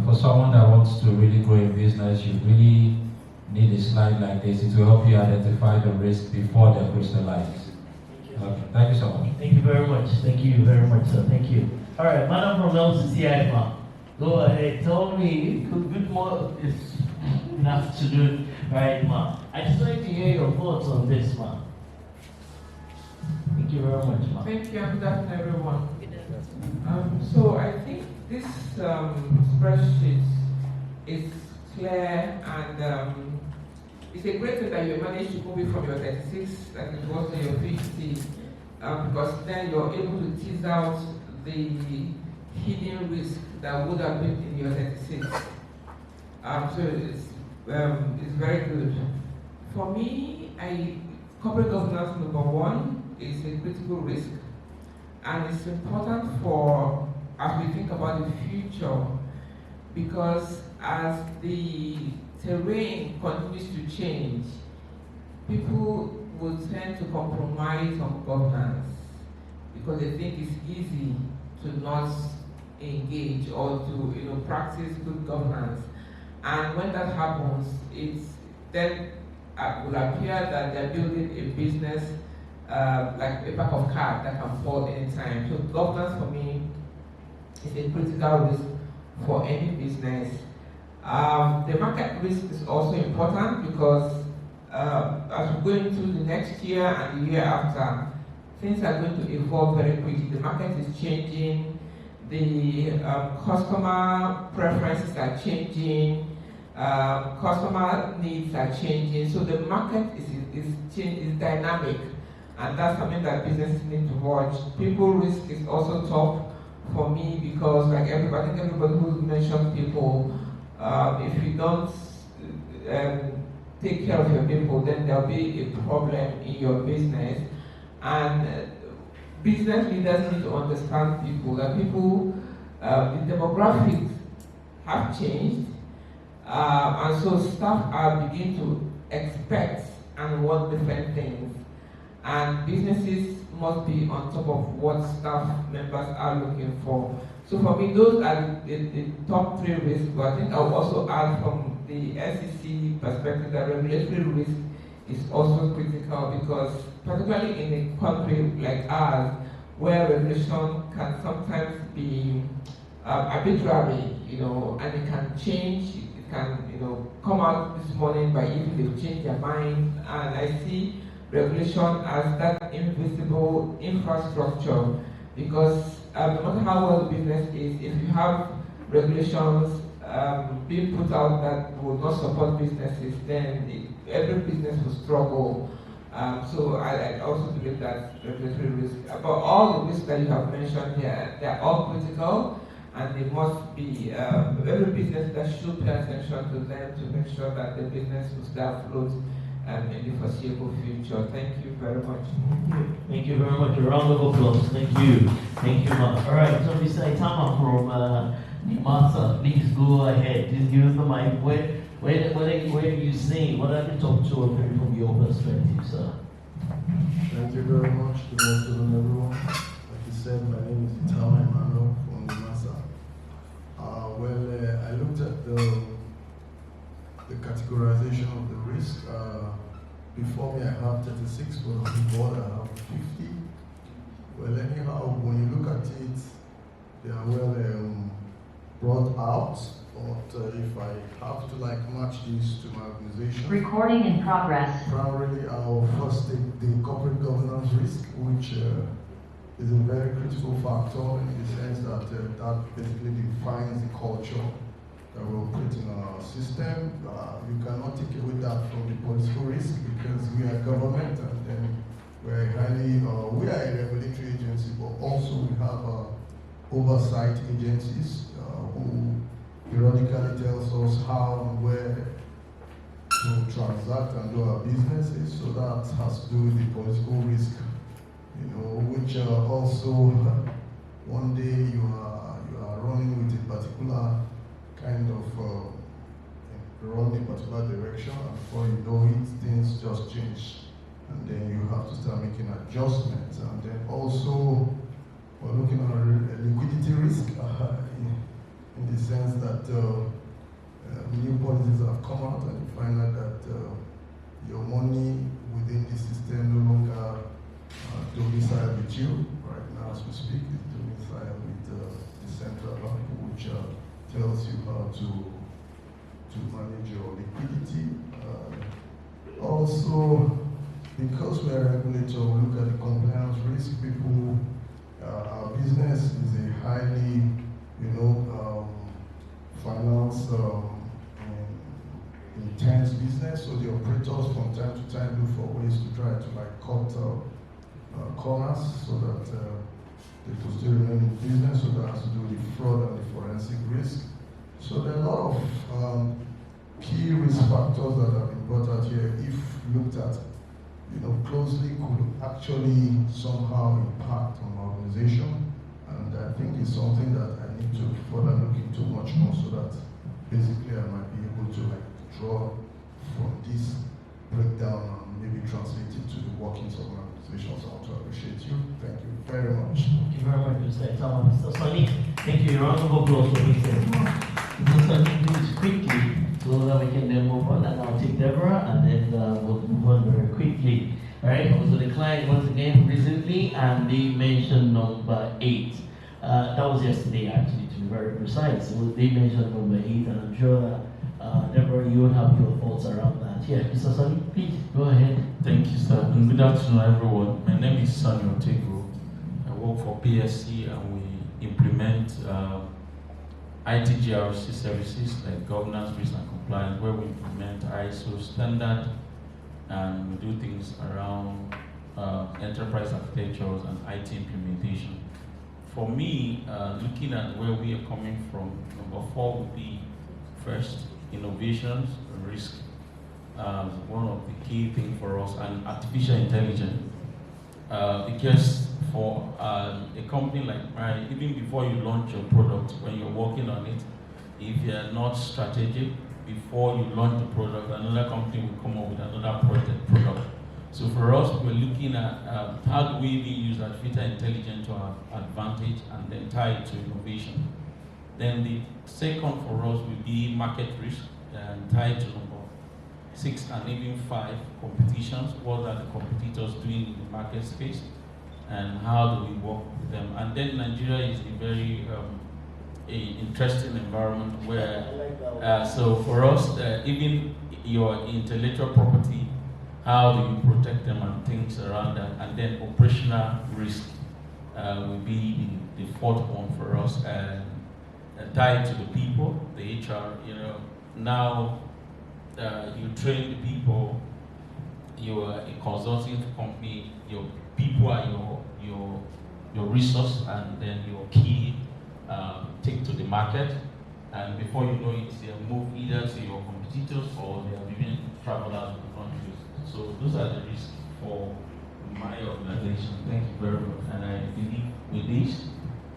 for someone that wants to really grow in business, you really need a slide like this. It will help you identify the risk before they crystallize. Okay, thank you so much. Thank you very much. Thank you very much, sir. Thank you. All right, Madam from LCCI, ma. Go ahead. Tell me, good morning. Good afternoon, right, ma. I just like to hear your thoughts on this, ma. Thank you very much, ma. Thank you, and good afternoon, everyone. So I think this spreadsheet is clear, and it's a great thing that you managed to move it from your 36 that it was to your 50, because then you're able to tease out the hidden risk that would have been in your 36. So it's very good. For me, corporate governance number one is a critical risk, and it's important for as we think about the future, because as the terrain continues to change, people will tend to compromise on governance because they think it's easy to not engage or to practice good governance. And when that happens, then will appear that they're building a business like a pack of cards that can fall anytime. So governance for me is a critical risk for any business. The market risk is also important because as we go into the next year and the year after, things are going to evolve very quickly. The market is changing, the customer preferences are changing, customer needs are changing. So the market is dynamic, and that's something that businesses need to watch. People risk is also top for me because, like everybody, I think everybody who mentioned people, if you don't take care of your people, then there'll be a problem in your business. And business leaders need to understand people. That people, the demographics have changed, and so staff are beginning to expect and want different things. And businesses must be on top of what staff members are looking for. So for me, those are the top three risks. But I think I'll also add from the SEC perspective that regulatory risk is also critical, because particularly in a country like ours, where regulation can sometimes be arbitrary, and it can change. It can, come out this morning by even they've changed their mind. And I see regulation as that invisible infrastructure, because no matter how well the business is, if you have regulations being put out that will not support businesses, then every business will struggle. So I also believe that regulatory risk, but all the risks that you have mentioned here, they are all critical, and they must be, every business that should pay attention to them to make sure that the business will stay afloat in the foreseeable future. Thank you very much. Thank you very much. A round of applause. Thank you. Thank you, Mark. All right, so Mr. Itama from Martha, please go ahead. Please give us the mic. Where do you sing? What are the top two or three from your perspective, sir? Thank you very much. Good afternoon, everyone. Like you said, my name is Itama Emmanuel from Masa. I looked at the categorization of the risk. Before me, I have 36, but on the board, I have 50. Well, anyhow, when you look at it, they are well brought out. But if I have to match this to my organization, recording in progress. Primarily, I'll first take the corporate governance risk, which is a very critical factor in the sense that that basically defines the culture that we're operating in our system. You cannot take away that from the political risk, because we are government, and then we are a regulatory agency, but also we have oversight agencies who periodically tells us how and where to transact and do our businesses. So that has to do with the political risk, which also one day you are running with a particular kind of run in a particular direction, and before you know it, things just change, and then you have to start making adjustments. And then also we're looking at liquidity risk in the sense that new policies have come out, and you find out that your money within the system no longer domicile with you. Right now, as we speak, it's domicile with the central bank, which tells you how to manage your liquidity. Also, because we are a regulator, we look at the compliance risk. Our business is a highly, finance intense business, so the operators from time to time look for ways to try to cut corners so that they could still remain in business. So that has to do with the fraud and the forensic risk. So there are a lot of key risk factors that have been brought out here. If looked at, closely could actually somehow impact on my organization. And I think it's something that I need to further look into much more, so that basically I might be able to draw from this breakdown and maybe translate it to the workings of my organization. So I want to appreciate you. Thank you very much. Thank you very much, Mr. Etama. Mr. Sonny, thank you. Your round of applause for Mr. Sonny, do it quickly so that we can then move on. And I'll take Deborah, and then we'll move on very quickly. All right, I was with the client once again recently, and they mentioned number 8. That was yesterday, actually, to be very precise. So they mentioned number 8, and I'm sure that Deborah, you will have your thoughts around that. Yeah, Mr. Sonny, please go ahead. Thank you, sir. And good afternoon, everyone. My name is Sonny Otego. I work for PSC, and we implement ITGRC services like governance, risk, and compliance, where we implement ISO standard, and we do things around enterprise architectures and IT implementation. For me, looking at where we are coming from, number 4 would be first, innovations, risk. One of the key things for us, and artificial intelligence. Because for a company like mine, even before you launch your product, when you're working on it, if you're not strategic, before you launch the product, another company will come up with another product. So for us, we're looking at how do we use artificial intelligence to our advantage and then tie it to innovation. Then the second for us will be market risk and tied to number 6 and even 5, competitions. What are the competitors doing in the market space, and how do we work with them? And then Nigeria is a very interesting environment where, so for us, even your intellectual property, how do you protect them and things around that? And then operational risk will be the 4th one for us, and tied to the people, the HR. Now you train the people. You are a consulting company. Your people are your resource, and then your key take to the market. And before you know it, they move either to your competitors or they have even traveled out of the country. So those are the risks for my organization. Thank you very much. And I believe with this,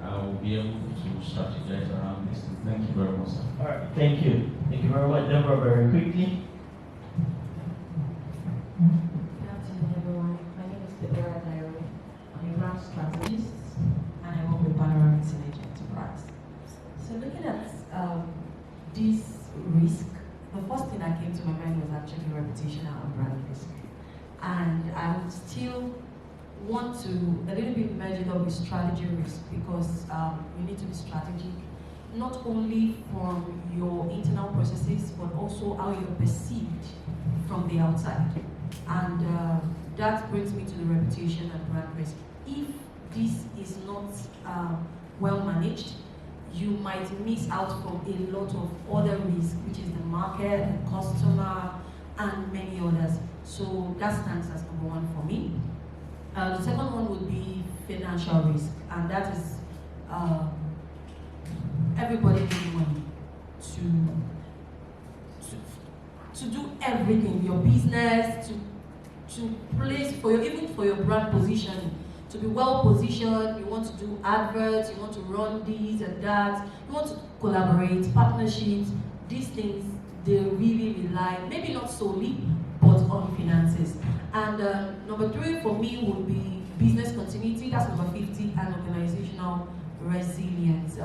we'll be able to strategize around this. Thank you very much, sir. All right, thank you. Thank you very much, Deborah, very quickly. Good afternoon, everyone. My name is Deborah Dairo. I'm a brand strategist, and I work with Panoramic Synergy Enterprise. So looking at this risk, the first thing that came to my mind was actually reputational and brand risk. And I would still want to a little bit merge it up with strategy risk, because you need to be strategic, not only from your internal processes, but also how you're perceived from the outside. And that brings me to the reputation and brand risk. If this is not well managed, you might miss out from a lot of other risks, which is the market, the customer, and many others. So that stands as number 1 for me. The second one would be financial risk, and that is everybody needs money to do everything, your business, to place for your, even for your brand positioning, to be well positioned. You want to do adverts, you want to run this and that, you want to collaborate, partnerships. These things, they really rely, maybe not solely, but on finances. And number 3 for me would be business continuity. That's number 50, and organizational resilience.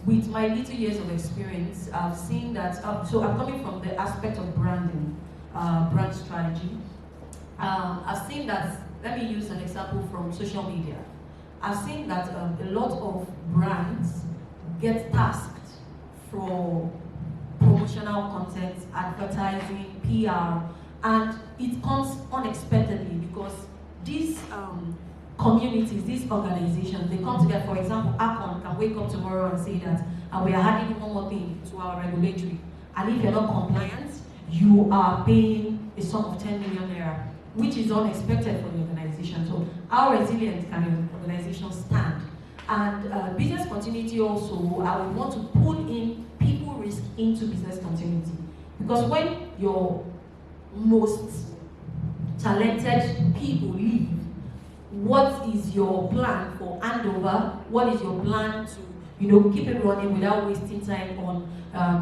With my little years of experience, I've seen that, so I'm coming from the aspect of branding, brand strategy. I've seen that, let me use an example from social media. I've seen that a lot of brands get tasked for promotional content, advertising, PR, and it comes unexpectedly, because these communities, these organizations, they come together. For example, Akon can wake up tomorrow and say that we are adding one more thing to our regulatory, and if you're not compliant, you are paying a sum of 10 million naira, which is unexpected for the organization. So how resilient can an organization stand? And business continuity also, I would want to pull in people risk into business continuity, because when your most talented people leave, what is your plan for handover? What is your plan to, keep it running without wasting time on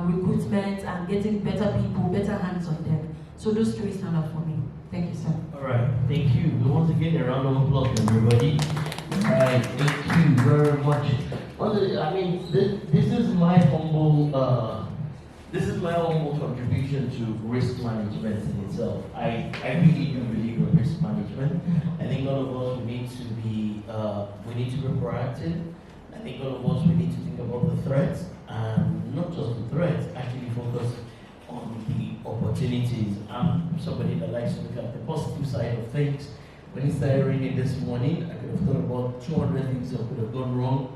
recruitment and getting better people, better hands on them? So those three stand out for me. Thank you, sir. All right, thank you. Once again, a round of applause, everybody. All right, thank you very much. This is my humble contribution to risk management in itself. I really do believe in risk management. I think all of us need to be proactive. I think all of us we need to think about the threats, and not just the threats, actually focus on the opportunities. I'm somebody that likes to look at the positive side of things. When it started raining this morning, I could have thought about 200 things that could have gone wrong.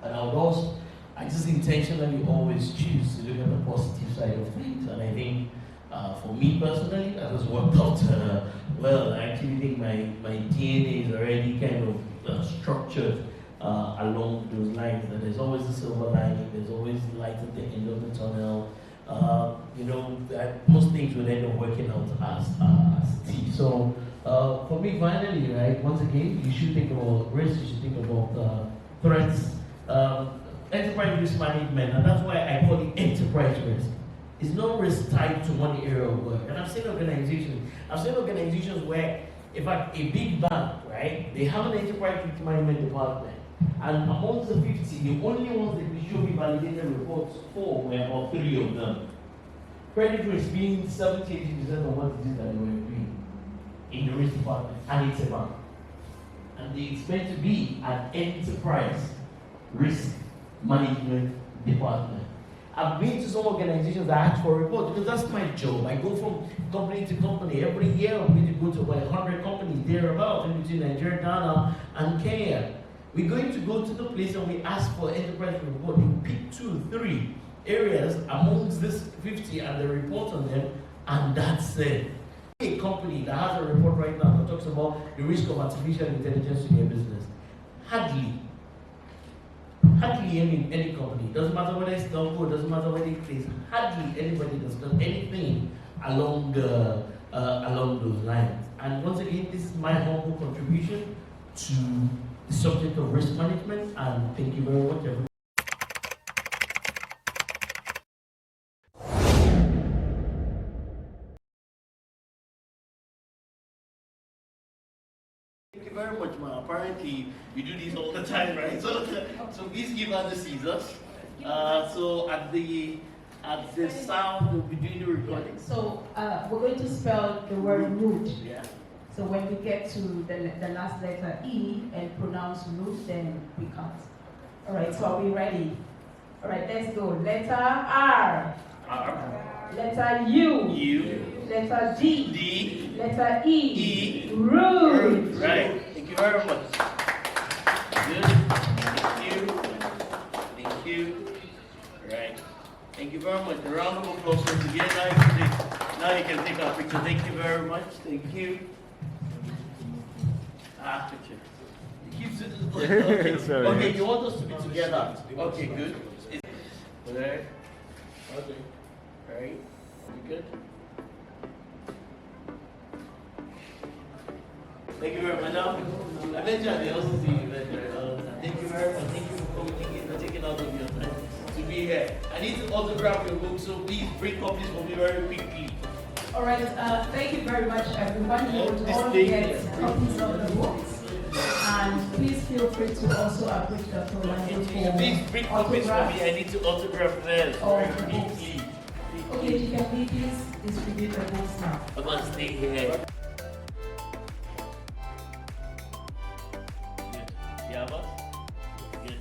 And I just intentionally always choose to look at the positive side of things. And I think for me personally, that has worked out well. I actually think my DNA is already kind of structured along those lines. That there's always a silver lining, there's always light at the end of the tunnel. That most things will end up working out as T. So for me, finally, right, once again, you should think about risk, you should think about threats, enterprise risk management, and that's why I call it enterprise risk. It's not risk tied to one area of work. And I've seen organizations where, in fact, a big bank, right, they have an enterprise risk management department. And amongst the 50, the only ones that we show me validated reports for were about 3 of them. Credit risk being 70-80% of what it is that they were doing in the risk department, and it's a bank. And it's meant to be an enterprise risk management department. I've been to some organizations that ask for a report because that's my job. I go from company to company. Every year I'm going to go to about 100 companies thereabouts in between Nigeria, Ghana, and Kenya. We're going to go to the place and we ask for enterprise report. You pick 2, 3 areas amongst this 50 and the report on them, and that's it. A company that has a report right now that talks about the risk of artificial intelligence in their business. Hardly any company. Doesn't matter whether it's Telco, doesn't matter whether it is. Hardly anybody that's done anything along those lines. And once again, this is my humble contribution to the subject of risk management, and thank you very much, everyone. Thank you very much, ma. Apparently, we do this all the time, right? So please give us the scissors. So at the sound, we'll be doing the recording. So we're going to spell the word root. Yeah. So when we get to the last letter E and pronounce root, then we count. All right, so are we ready? All right, let's go. Letter R. Letter U. Letter D. Letter E. Root. Right. Thank you very much. Good. Thank you. Right. Thank you very much. A round of applause once again. Now you can take our picture. Thank you very much. Thank you. Picture. Okay, you want us to be together? Okay, good. There. Okay. Alright. You good? Thank you very much. Now, eventually, I also see you later. Thank you very much. Thank you for coming in and taking out of your time to be here. I need to autograph your book, so please bring copies for me very quickly. All right, thank you very much, everyone. You would all get copies of the books. And please feel free to also approach Dr. Olumide for please bring copies for me. I need to autograph theirs very quickly. Okay, you can please distribute the books now. I'm going to stay here. Yeah, boss? Good.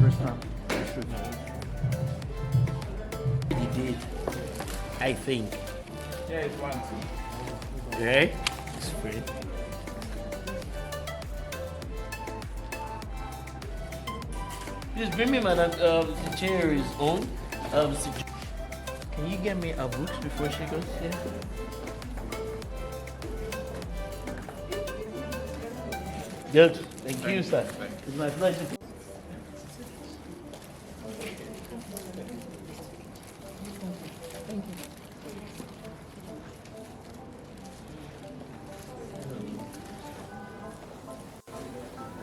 First time. He did. I think. Yeah, it's 1, 2. Okay? It's free. Just bring me, man. The chair is on. Can you get me a book before she goes? Yeah. Good. Thank you, sir. It's my pleasure.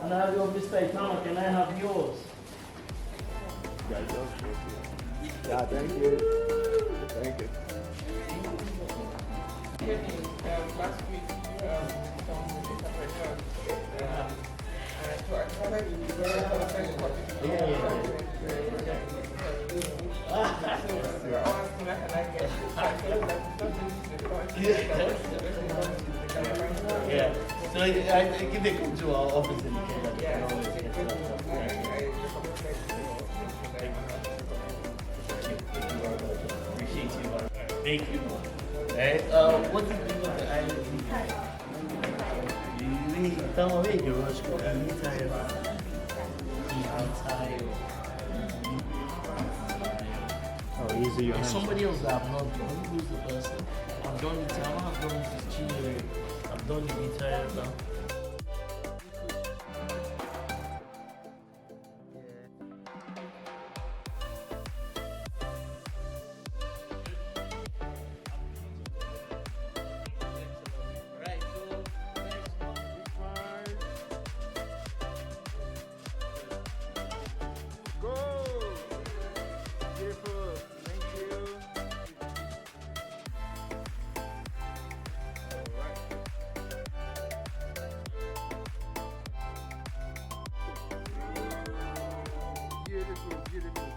Can I have your Mr. Itama? Can I have yours? Yeah, thank you. Thank you. Last week, some interpreters, so I started with the very first Yeah. So I think they come to our office and you can appreciate you. Thank you. Right? What's the name of the island? Tell me, you rush. Oh, easy. If somebody else that I've not done, who's the person? I've done it, I've done it, I've done the entire now. Beautiful, beautiful.